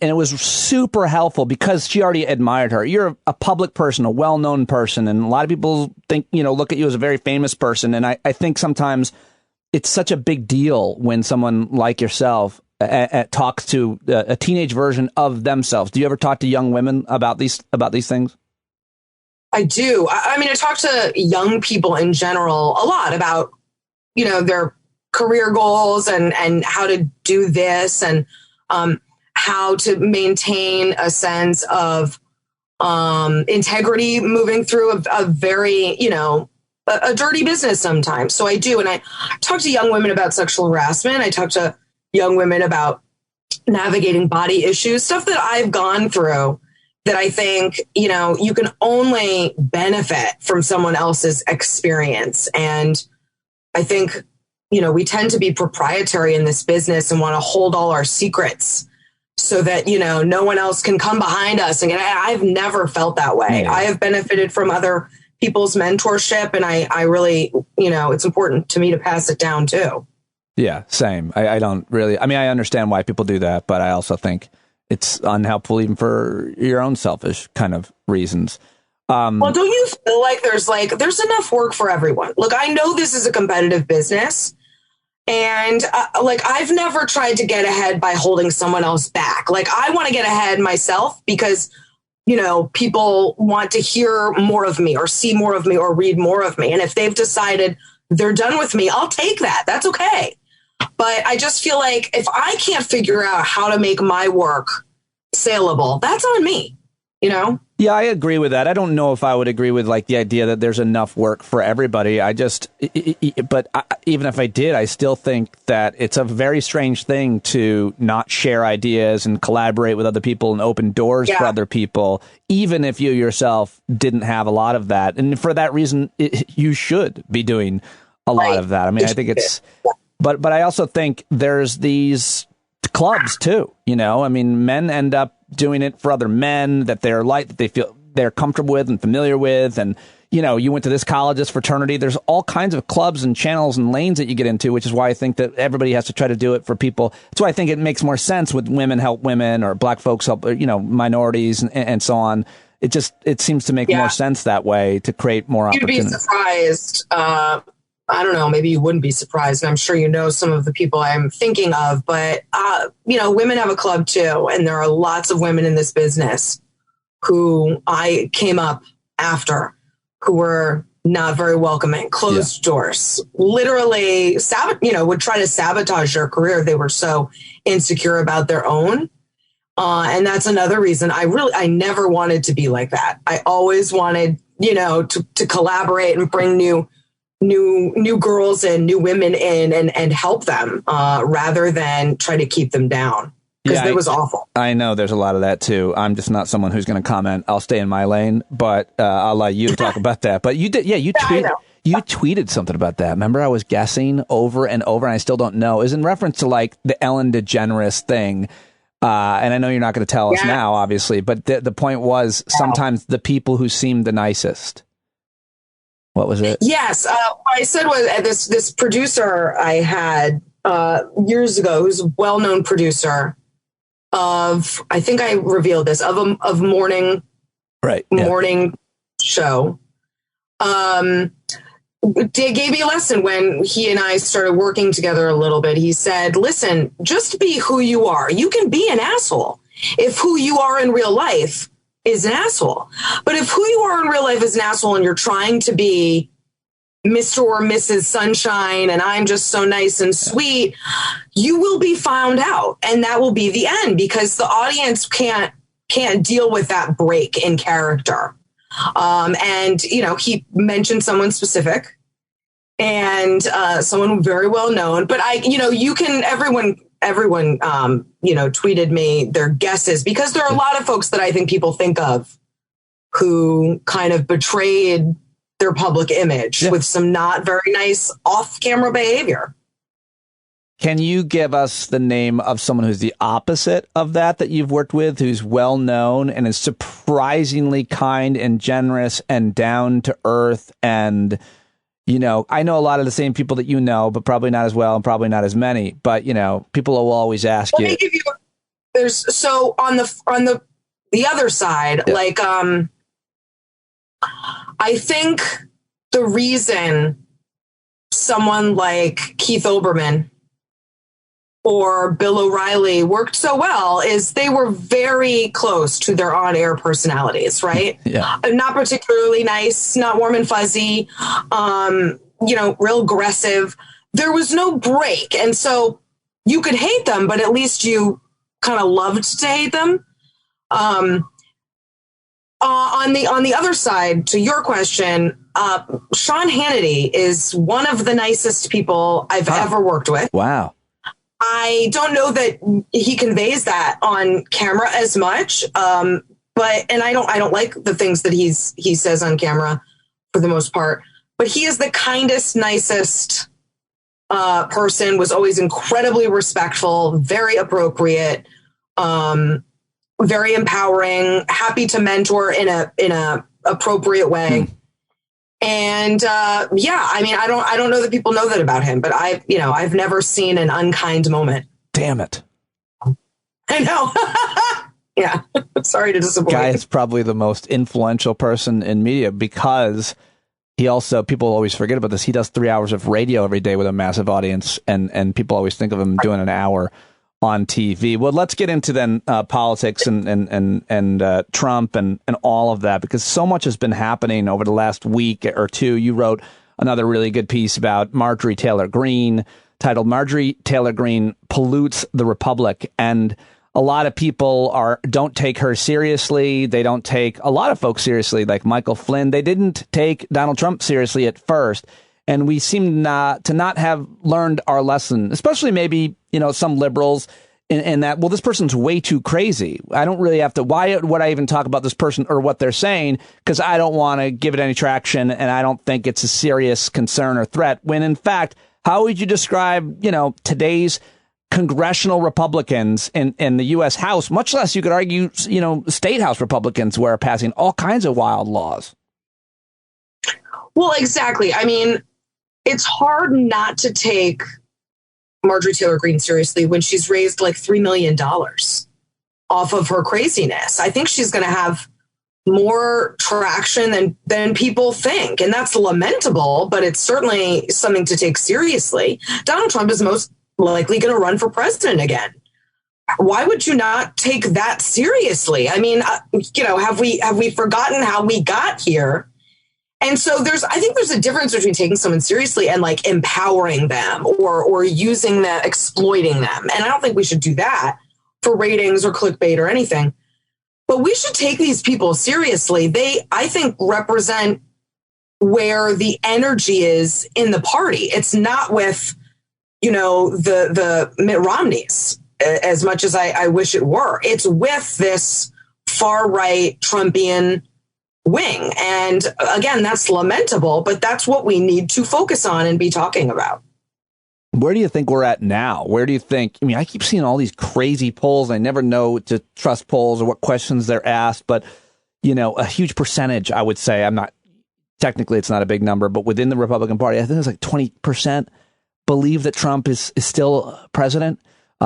it was super helpful because she already admired her. You're a public person, a well-known person, and a lot of people think, look at you as a very famous person. And I think sometimes it's such a big deal when someone like yourself talks to a teenage version of themselves. Do you ever talk to young women about these things?
I do. I mean, I talk to young people in general a lot about, their career goals and how to do this and how to maintain a sense of integrity moving through a very, a dirty business sometimes. So I do. And I talk to young women about sexual harassment. I talk to young women about navigating body issues, stuff that I've gone through that I think, you can only benefit from someone else's experience. And I think, we tend to be proprietary in this business and want to hold all our secrets so that, no one else can come behind us. And I've never felt that way. I have benefited from other people's mentorship. And I really, it's important to me to pass it down too.
Yeah, same. I don't really, I understand why people do that, but I also think it's unhelpful even for your own selfish kind of reasons.
Well, don't you feel like there's enough work for everyone? Look, I know this is a competitive business. And I've never tried to get ahead by holding someone else back. Like, I want to get ahead myself because, people want to hear more of me or see more of me or read more of me. And if they've decided they're done with me, I'll take that. That's okay. But I just feel like if I can't figure out how to make my work saleable, that's on me,
Yeah, I agree with that. I don't know if I would agree with the idea that there's enough work for everybody. But even if I did, I still think that it's a very strange thing to not share ideas and collaborate with other people and open doors for other people, even if you yourself didn't have a lot of that. And for that reason, you should be doing a lot of that. I think it's, but I also think there's these clubs too, men end up doing it for other men that that they feel they're comfortable with and familiar with. And, you went to this college, this fraternity, there's all kinds of clubs and channels and lanes that you get into, which is why I think that everybody has to try to do it for people. That's why I think it makes more sense with women help women or black folks help, minorities and so on. It seems to make more sense that way to create more opportunities.
You'd be surprised. I don't know, maybe you wouldn't be surprised. And I'm sure some of the people I'm thinking of, but, women have a club too. And there are lots of women in this business who I came up after who were not very welcoming, closed doors, literally, would try to sabotage their career. They were so insecure about their own. And that's another reason I never wanted to be like that. I always wanted, to collaborate and bring new girls and new women in and help them rather than try to keep them down because it was awful.
I know there's a lot of that too. I'm just not someone who's going to comment. I'll stay in my lane, but I'll let you talk about that. But you did, you tweeted something about that. Remember, I was guessing over and over, and I still don't know. Is in reference to the Ellen DeGeneres thing. And I know you're not going to tell us now, obviously, but the point was sometimes the people who seem the nicest. What was it?
Yes. What I said was this producer I had years ago, who's a well-known producer of, I think I revealed this, of morning show. Gave me a lesson when he and I started working together a little bit. He said, listen, just be who you are. You can be an asshole if who you are in real life is an asshole. But if who you are in real life is an asshole and you're trying to be Mr. or Mrs. Sunshine and I'm just so nice and sweet, you will be found out. And that will be the end because the audience can't deal with that break in character. And, you know, he mentioned someone specific and someone very well known. But everyone, tweeted me their guesses because there are a lot of folks that I think people think of who kind of betrayed their public image with some not very nice off-camera behavior.
Can you give us the name of someone who's the opposite of that you've worked with, who's well known and is surprisingly kind and generous and down to earth? And, you know, I know a lot of the same people that you know, but probably not as well and probably not as many. But, you know, people will always ask you.
Let me give you. So on the other side, I think the reason someone like Keith Olbermann or Bill O'Reilly worked so well is they were very close to their on-air personalities, right?
Yeah.
Not particularly nice, not warm and fuzzy, real aggressive. There was no break. And so you could hate them, but at least you kind of loved to hate them. On the other side, to your question, Sean Hannity is one of the nicest people I've ever worked with.
Wow.
I don't know that he conveys that on camera as much, but I don't like the things that he says on camera for the most part. But he is the kindest, nicest person. Was always incredibly respectful, very appropriate, very empowering, happy to mentor in a appropriate way. And I mean, I don't know that people know that about him, but I've never seen an unkind moment.
Damn it.
I know. Yeah. Sorry to disappoint.
Guy is probably the most influential person in media because he also, people always forget about this. He does 3 hours of radio every day with a massive audience, and people always think of him doing an hour on TV. Well, let's get into then politics and Trump and all of that, because so much has been happening over the last week or two. You wrote another really good piece about Marjorie Taylor Greene, titled "Marjorie Taylor Greene Pollutes the Republic," and a lot of people don't take her seriously. They don't take a lot of folks seriously, like Michael Flynn. They didn't take Donald Trump seriously at first. And we seem to not have learned our lesson, especially maybe, some liberals in that, well, this person's way too crazy. I don't really have to. Why would I even talk about this person or what they're saying? Because I don't want to give it any traction. And I don't think it's a serious concern or threat, when in fact, how would you describe, today's congressional Republicans in the U.S. House, much less you could argue, state House Republicans, who are passing all kinds of wild laws?
Well, exactly. I mean, it's hard not to take Marjorie Taylor Greene seriously when she's raised like $3 million off of her craziness. I think she's going to have more traction than people think. And that's lamentable, but it's certainly something to take seriously. Donald Trump is most likely going to run for president again. Why would you not take that seriously? I mean, have we forgotten how we got here? And so I think there's a difference between taking someone seriously and like empowering them or using them, exploiting them. And I don't think we should do that for ratings or clickbait or anything. But we should take these people seriously. They, I think, represent where the energy is in the party. It's not with, the Mitt Romneys, as much as I wish it were. It's with this far right Trumpian wing. And again, that's lamentable, but that's what we need to focus on and be talking about.
Where do you think we're at now? Where do you think, I keep seeing all these crazy polls. I never know to trust polls or what questions they're asked, but, a huge percentage, I would say, technically it's not a big number, but within the Republican Party, I think it's like 20% believe that Trump is still president.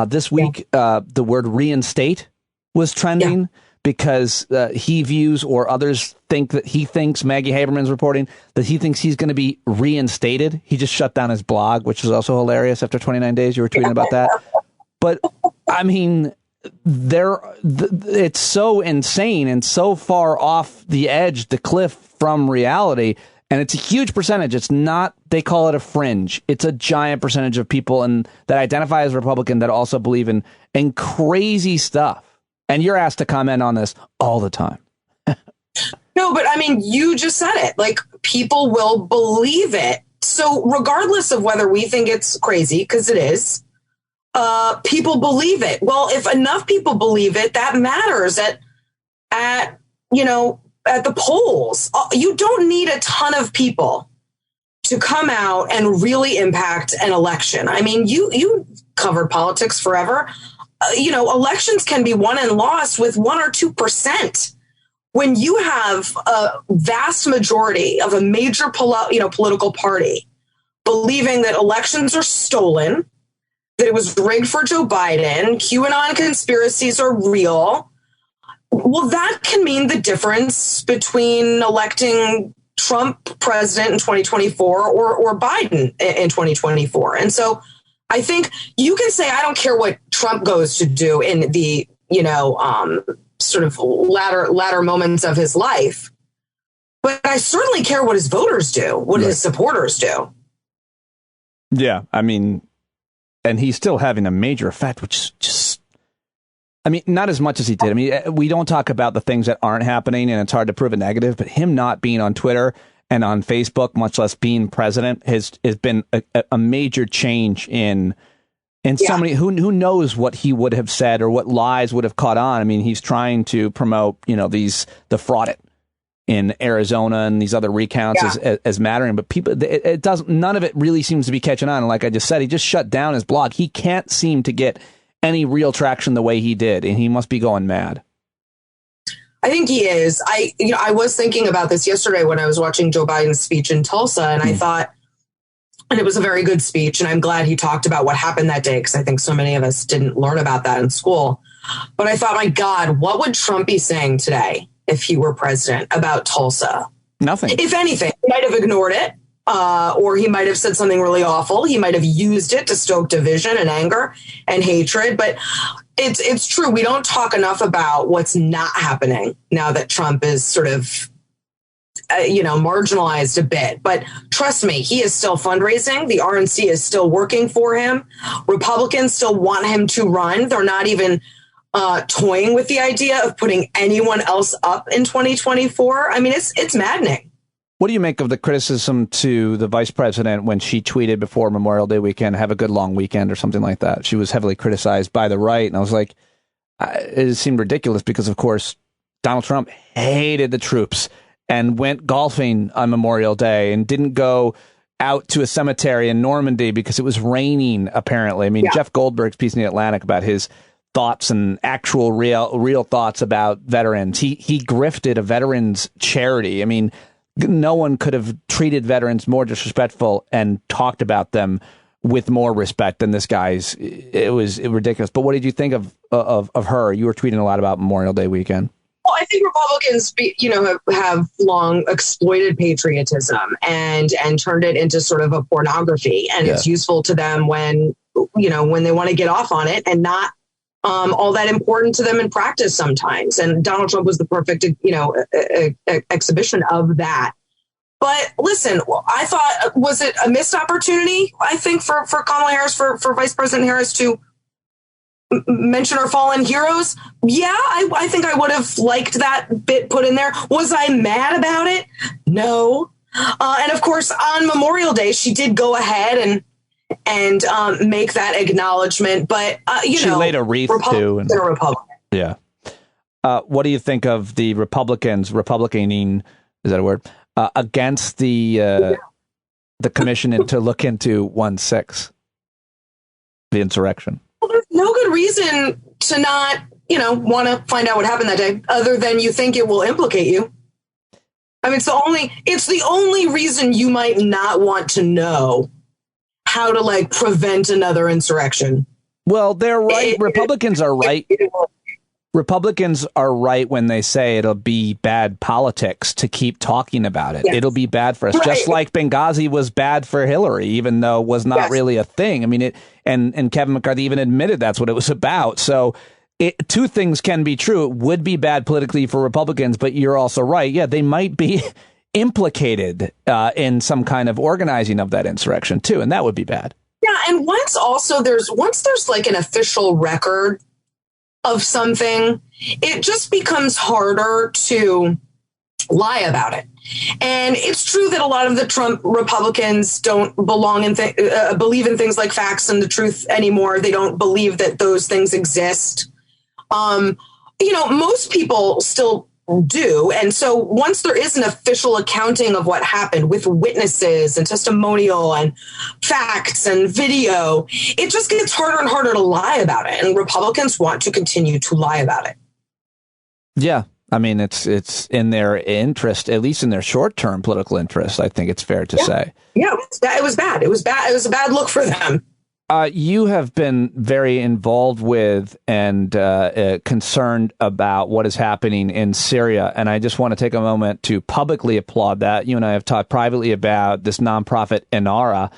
This week, the word reinstate was trending. Yeah. Because he views, or others think that he thinks, Maggie Haberman's reporting, that he thinks he's going to be reinstated. He just shut down his blog, which is also hilarious after 29 days. You were tweeting about that. But, I mean, it's so insane and so far off the edge, the cliff from reality. And it's a huge percentage. It's not, they call it a fringe. It's a giant percentage of people that identify as Republican that also believe in crazy stuff. And you're asked to comment on this all the time.
No, but I mean, you just said it. Like, people will believe it. So regardless of whether we think it's crazy, because it is, people believe it. Well, if enough people believe it, that matters at the polls. You don't need a ton of people to come out and really impact an election. I mean, you covered politics forever. Elections can be won and lost with 1 or 2%. When you have a vast majority of a major political party believing that elections are stolen, that it was rigged for Joe Biden, QAnon conspiracies are real, well, that can mean the difference between electing Trump president in 2024 or Biden in 2024. And so I think you can say, I don't care what Trump goes to do in the, sort of latter moments of his life, but I certainly care what his voters do, what his supporters do.
Yeah, I mean, and he's still having a major effect, which is just, I mean, not as much as he did. I mean, we don't talk about the things that aren't happening, and it's hard to prove a negative, but him not being on Twitter and on Facebook, much less being president, has been a major change in somebody who knows what he would have said or what lies would have caught on. I mean, he's trying to promote, the fraud in Arizona and these other recounts as mattering, but people, it doesn't, none of it really seems to be catching on. And like I just said, he just shut down his blog. He can't seem to get any real traction the way he did, and he must be going mad.
I think he is. I was thinking about this yesterday when I was watching Joe Biden's speech in Tulsa, and I thought, and it was a very good speech, and I'm glad he talked about what happened that day, because I think so many of us didn't learn about that in school. But I thought, my God, what would Trump be saying today if he were president about Tulsa?
Nothing.
If anything, he might have ignored it, or he might have said something really awful. He might have used it to stoke division and anger and hatred. But it's true. We don't talk enough about what's not happening now that Trump is sort of marginalized a bit. But trust me, he is still fundraising. The RNC is still working for him. Republicans still want him to run. They're not even toying with the idea of putting anyone else up in 2024. I mean, it's maddening.
What do you make of the criticism to the vice president when she tweeted before Memorial Day weekend, have a good long weekend or something like that? She was heavily criticized by the right. And I was like, it seemed ridiculous because, of course, Donald Trump hated the troops and went golfing on Memorial Day and didn't go out to a cemetery in Normandy because it was raining, apparently. I mean, Jeff Goldberg's piece in The Atlantic about his thoughts and actual real thoughts about veterans. He grifted a veterans charity. I mean, no one could have treated veterans more disrespectful and talked about them with more respect than this guy's. It was ridiculous. But what did you think of her? You were tweeting a lot about Memorial Day weekend.
Well, I think Republicans, have long exploited patriotism and turned it into sort of a pornography. And it's useful to them when they want to get off on it and not all that important to them in practice sometimes. And Donald Trump was the perfect, exhibition of that. But listen, I thought, was it a missed opportunity, I think, for Kamala Harris, for Vice President Harris to mention our fallen heroes? Yeah, I think I would have liked that bit put in there. Was I mad about it? No. And of course, on Memorial Day, she did go ahead and make that acknowledgement. But,
she laid a wreath too.
And a Republican.
Yeah. What do you think of the Republicaning, is that a word, against the commission to look into 1/6, the insurrection?
Well, there's no good reason to not, want to find out what happened that day, other than you think it will implicate you. I mean, it's the only reason you might not want to know how to prevent another insurrection.
Well, they're right. Republicans are right. Republicans are right when they say it'll be bad politics to keep talking about it. Yes. It'll be bad for us, right. Just like Benghazi was bad for Hillary, even though it was not really a thing. I mean, and Kevin McCarthy even admitted that's what it was about. So two things can be true. It would be bad politically for Republicans, but you're also right. Yeah, they might be implicated in some kind of organizing of that insurrection too, and that would be bad.
Yeah, and once there's like an official record of something, it just becomes harder to lie about it. And it's true that a lot of the Trump Republicans don't believe in things like facts and the truth anymore. They don't believe that those things exist. Most people still do. And so once there is an official accounting of what happened with witnesses and testimonial and facts and video, it just gets harder and harder to lie about it. And Republicans want to continue to lie about it.
Yeah. I mean, it's in their interest, at least in their short-term political interest, I think it's fair to say.
Yeah, it was bad. It was bad. It was a bad look for them.
You have been very involved with and concerned about what is happening in Syria, and I just want to take a moment to publicly applaud that. You and I have talked privately about this nonprofit Inara,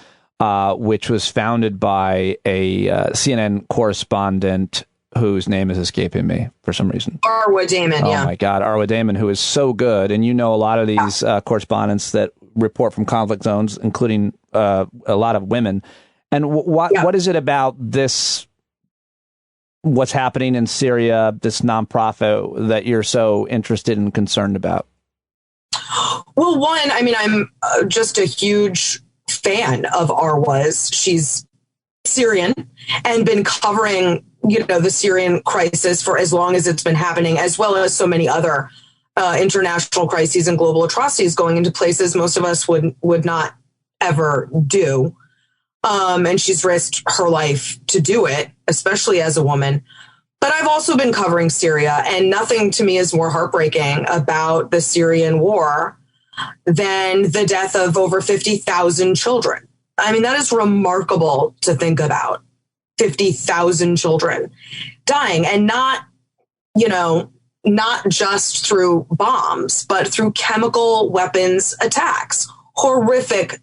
which was founded by a CNN correspondent whose name is escaping me for some reason.
Arwa Damon,
yeah. Oh, my God, Arwa Damon, who is so good. And you know a lot of these correspondents that report from conflict zones, including a lot of women. And what is it about this, what's happening in Syria, this nonprofit, that you're so interested and concerned about?
Well, one, I mean, I'm just a huge fan of Arwa's. She's Syrian and been covering, the Syrian crisis for as long as it's been happening, as well as so many other international crises and global atrocities going into places most of us would not ever do. And she's risked her life to do it, especially as a woman. But I've also been covering Syria, and nothing to me is more heartbreaking about the Syrian war than the death of over 50,000 children. I mean, that is remarkable to think about. 50,000 children dying, and not just through bombs, but through chemical weapons attacks. Horrific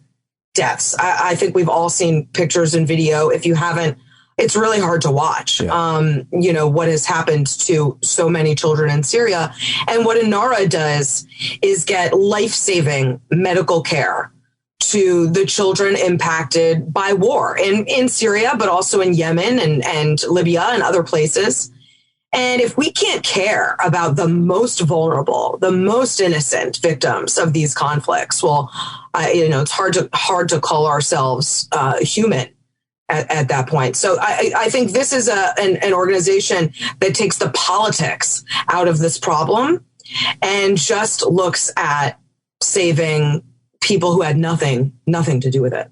deaths. I think we've all seen pictures and video. If you haven't, it's really hard to watch, what has happened to so many children in Syria. And what Inara does is get life-saving medical care to the children impacted by war in Syria, but also in Yemen and Libya and other places. And if we can't care about the most vulnerable, the most innocent victims of these conflicts, well, it's hard to call ourselves human at that point. So I think this is an organization that takes the politics out of this problem and just looks at saving people who had nothing to do with it.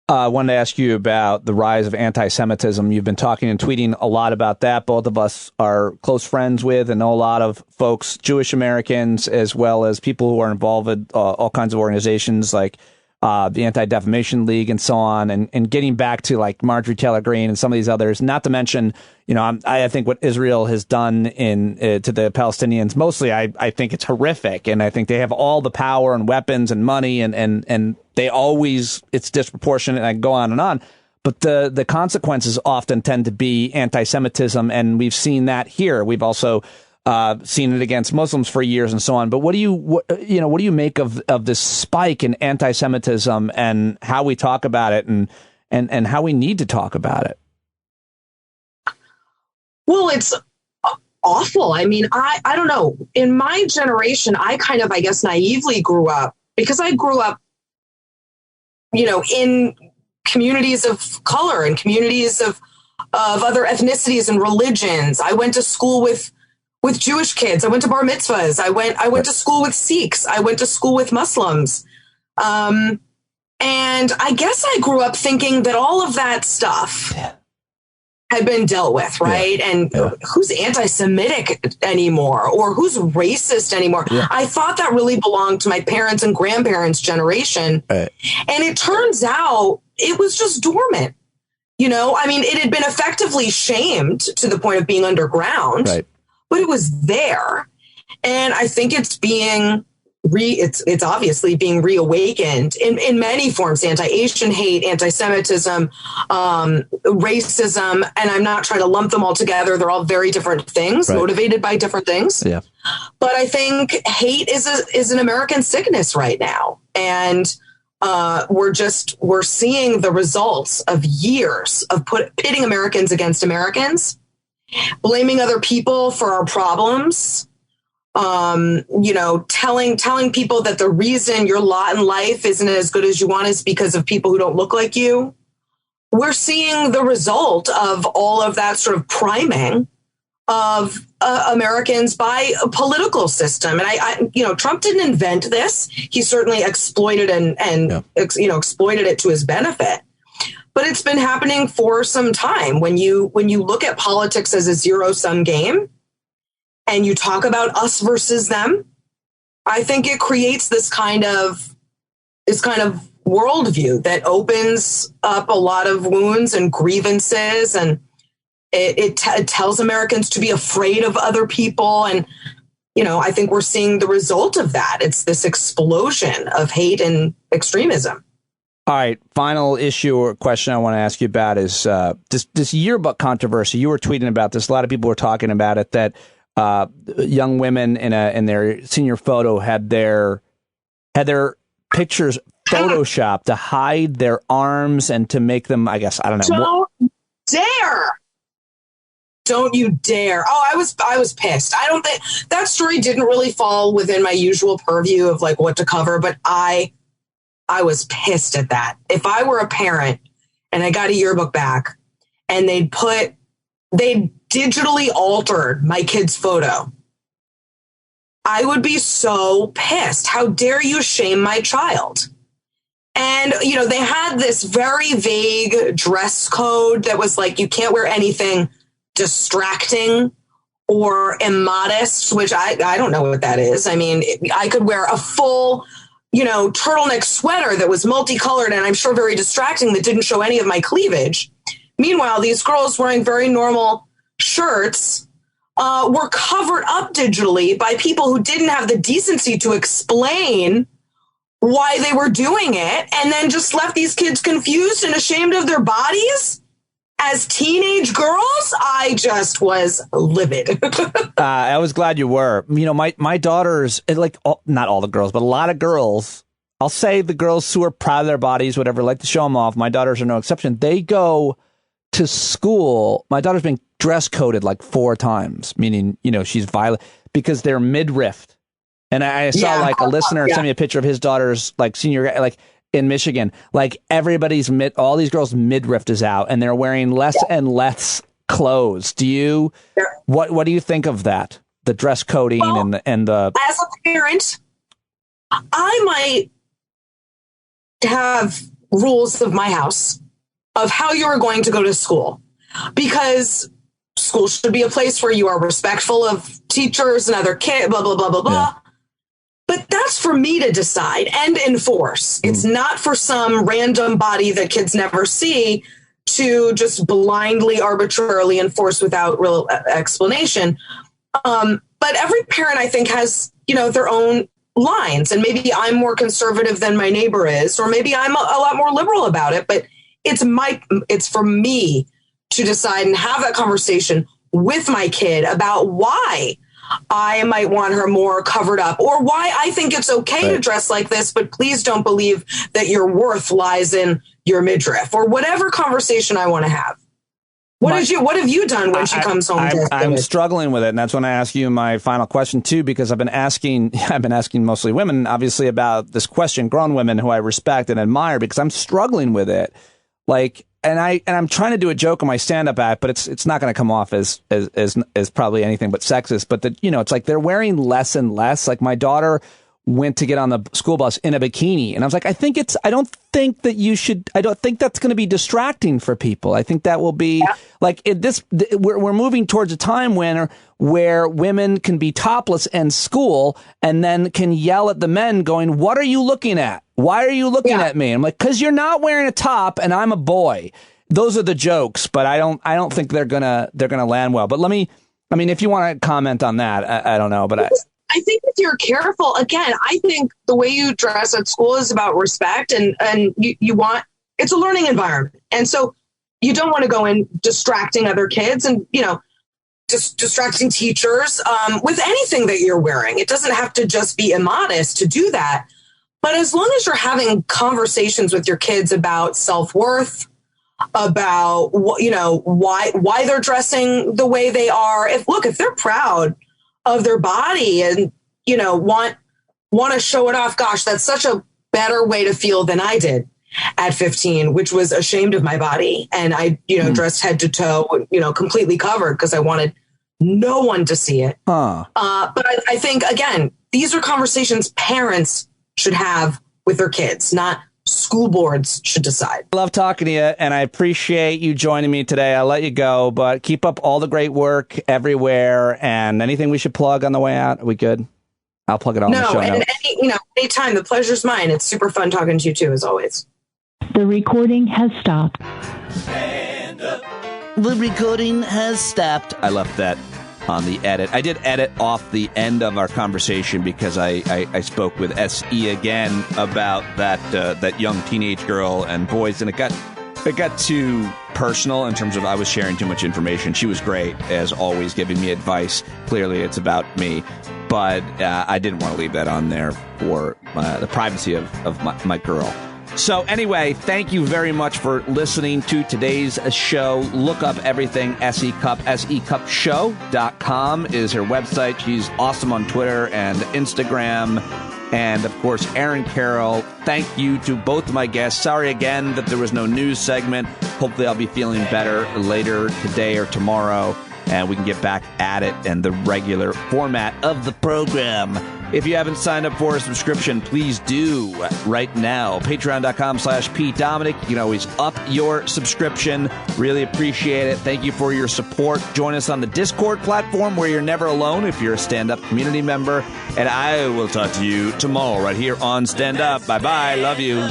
I wanted to ask you about the rise of anti-Semitism. You've been talking and tweeting a lot about that. Both of us are close friends with and know a lot of folks, Jewish Americans, as well as people who are involved with all kinds of organizations like the Anti-Defamation League and so on, and getting back to like Marjorie Taylor Greene and some of these others, not to mention, I think what Israel has done to the Palestinians, mostly, I think it's horrific. And I think they have all the power and weapons and money and they always, it's disproportionate, and I go on and on. But the consequences often tend to be anti-Semitism. And we've seen that here. We've also seen it against Muslims for years and so on. But what do you make of this spike in anti-Semitism and how we talk about it and how we need to talk about it?
Well, it's awful. I mean, I don't know. In my generation, I kind of, I guess, naively grew up because I grew up, in communities of color and communities of other ethnicities and religions. I went to school with Jewish kids. I went to bar mitzvahs. I went to school with Sikhs. I went to school with Muslims. And I guess I grew up thinking that all of that stuff had been dealt with, right? Yeah. And who's anti-Semitic anymore, or who's racist anymore? Yeah. I thought that really belonged to my parents' and grandparents' generation. Right. And it turns out it was just dormant. I mean, it had been effectively shamed to the point of being underground. Right. But it was there. And I think it's being it's obviously being reawakened in many forms: anti-Asian hate, anti-Semitism, racism, and I'm not trying to lump them all together. They're all very different things, motivated by different things. Yeah. But I think hate is an American sickness right now, and we're seeing the results of years of pitting Americans against Americans, blaming other people for our problems. Telling people that the reason your lot in life isn't as good as you want is because of people who don't look like you. We're seeing the result of all of that sort of priming of Americans by a political system. And Trump didn't invent this. He certainly exploited exploited it to his benefit. But it's been happening for some time. When you look at politics as a zero-sum game, and you talk about us versus them, I think it creates this kind of worldview that opens up a lot of wounds and grievances, and it tells Americans to be afraid of other people. And, I think we're seeing the result of that. It's this explosion of hate and extremism.
All right. Final issue or question I want to ask you about is this yearbook controversy. You were tweeting about this. A lot of people were talking about it, that young women in their senior photo had their pictures photoshopped to hide their arms and to make them, I guess, I don't know.
Don't you dare. Oh, I was pissed. I don't think that story didn't really fall within my usual purview of like what to cover, but I was pissed at that. If I were a parent and I got a yearbook back and they digitally altered my kid's photo, I would be so pissed. How dare you shame my child? And, they had this very vague dress code that was like, you can't wear anything distracting or immodest, which I don't know what that is. I mean, I could wear a full, turtleneck sweater that was multicolored and I'm sure very distracting that didn't show any of my cleavage. Meanwhile, these girls wearing very normal shirts were covered up digitally by people who didn't have the decency to explain why they were doing it, and then just left these kids confused and ashamed of their bodies as teenage girls. I just was livid.
I was glad you were. My daughters, not all the girls, but a lot of girls, I'll say the girls who are proud of their bodies, whatever, like to show them off. My daughters are no exception. They go to school. My daughter's been dress coded like 4 times, meaning, she's violent because they're midriff. And I saw a listener send me a picture of his daughter's senior, in Michigan, everybody's all these girls' midriff is out and they're wearing less and less clothes. What do you think of that? The dress coding and the.
As a parent, I might have rules of my house of how you are going to go to school, because school should be a place where you are respectful of teachers and other kids, blah, blah, blah, blah, blah. Yeah. But that's for me to decide and enforce. It's not for some random body that kids never see to just blindly, arbitrarily enforce without real explanation. But every parent, I think, has, their own lines. And maybe I'm more conservative than my neighbor is, or maybe I'm a lot more liberal about it. But it's for me to decide and have that conversation with my kid about why I might want her more covered up, or why I think it's okay to dress like this, but please don't believe that your worth lies in your midriff, or whatever conversation I want to have. What have you done when she comes home?
I'm struggling with it, and that's when I ask you my final question too, because I've been asking mostly women, obviously, about this question, grown women who I respect and admire, because I'm struggling with it. And I'm trying to do a joke on my stand-up act, but it's not going to come off as probably anything but sexist. But it's like they're wearing less and less. Like my daughter went to get on the school bus in a bikini, and I was like, I don't think that's going to be distracting for people. I think that will be we're moving towards a time where women can be topless in school and then can yell at the men going, "What are you looking at? Why are you looking at me?" I'm like, "'Cause you're not wearing a top and I'm a boy." Those are the jokes, but I don't think they're gonna land well. But if you want to comment on that, I don't know, but
I think if you're careful, again, I think the way you dress at school is about respect, and you want, it's a learning environment. And so you don't want to go in distracting other kids and, just distracting teachers with anything that you're wearing. It doesn't have to just be immodest to do that. But as long as you're having conversations with your kids about self-worth, about why they're dressing the way they are. If they're proud of their body and want to show it off, gosh, that's such a better way to feel than I did at 15, which was ashamed of my body, and I dressed head to toe, completely covered because I wanted no one to see it. But I think, again, these are conversations parents should have with their kids, not school boards should decide.
I love talking to you, and I appreciate you joining me today. I'll let you go, but keep up all the great work everywhere. And anything we should plug on the way out? Are we good? I'll plug it all in the show notes.
Anytime. The pleasure's mine. It's super fun talking to you too, as always.
The recording has stopped.
The recording has stopped. I left that on the edit. I did edit off the end of our conversation because I spoke with SE again about that young teenage girl and boys, and it got too personal in terms of I was sharing too much information. She was great, as always, giving me advice. Clearly, it's about me, but I didn't want to leave that on there for the privacy of my girl. So anyway, thank you very much for listening to today's show. Look up everything SE Cupp. SECuppshow.com is her website. She's awesome on Twitter and Instagram. And, of course, Aaron Carroll. Thank you to both of my guests. Sorry again that there was no news segment. Hopefully I'll be feeling better later today or tomorrow, and we can get back at it and the regular format of the program. If you haven't signed up for a subscription, please do right now. Patreon.com/PDominic. You can always up your subscription. Really appreciate it. Thank you for your support. Join us on the Discord platform where you're never alone if you're a stand-up community member. And I will talk to you tomorrow right here on Stand Up. Bye-bye. Love you.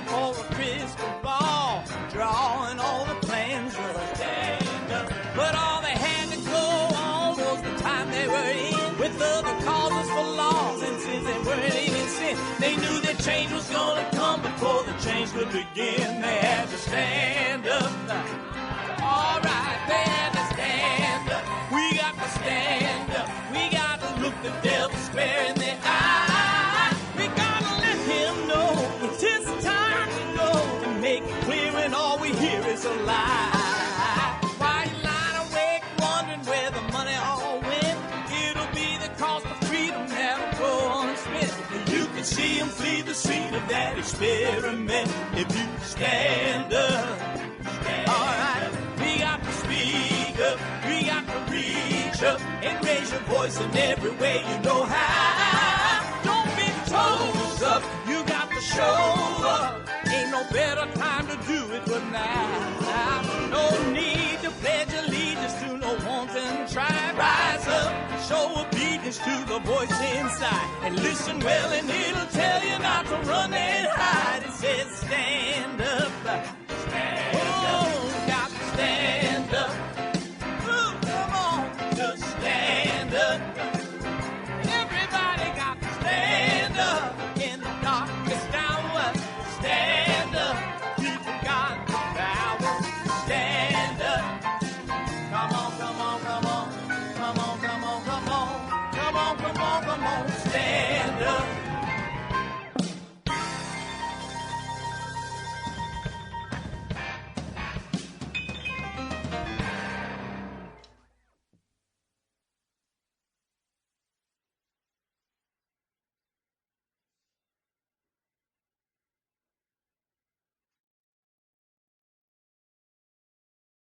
For a crystal ball, drawing all the plans of a stand up. But all they had to go on was the time they were in, with other causes for laws, and since they weren't even sin, they knew that change was gonna come before the change could begin. They had to stand up. All right, they had to stand up. We got to stand up. We got to look the devil square in the eye. We gotta let him know it's his time. Make it clear when all we hear is a lie. Why you lying awake wondering where the money all went? It'll be the cost of freedom that'll go unspent. You can see him flee the scene of that experiment if you stand up. Alright, we got to speak up, we got to reach up and raise your voice in every way you know how. Don't be toes up, you got to show up. Ain't no better time to do it but now. No need to pledge allegiance to no wanton tribe. Rise up, show obedience to the voice inside, and listen well and it'll tell you not to run and hide. It says stand.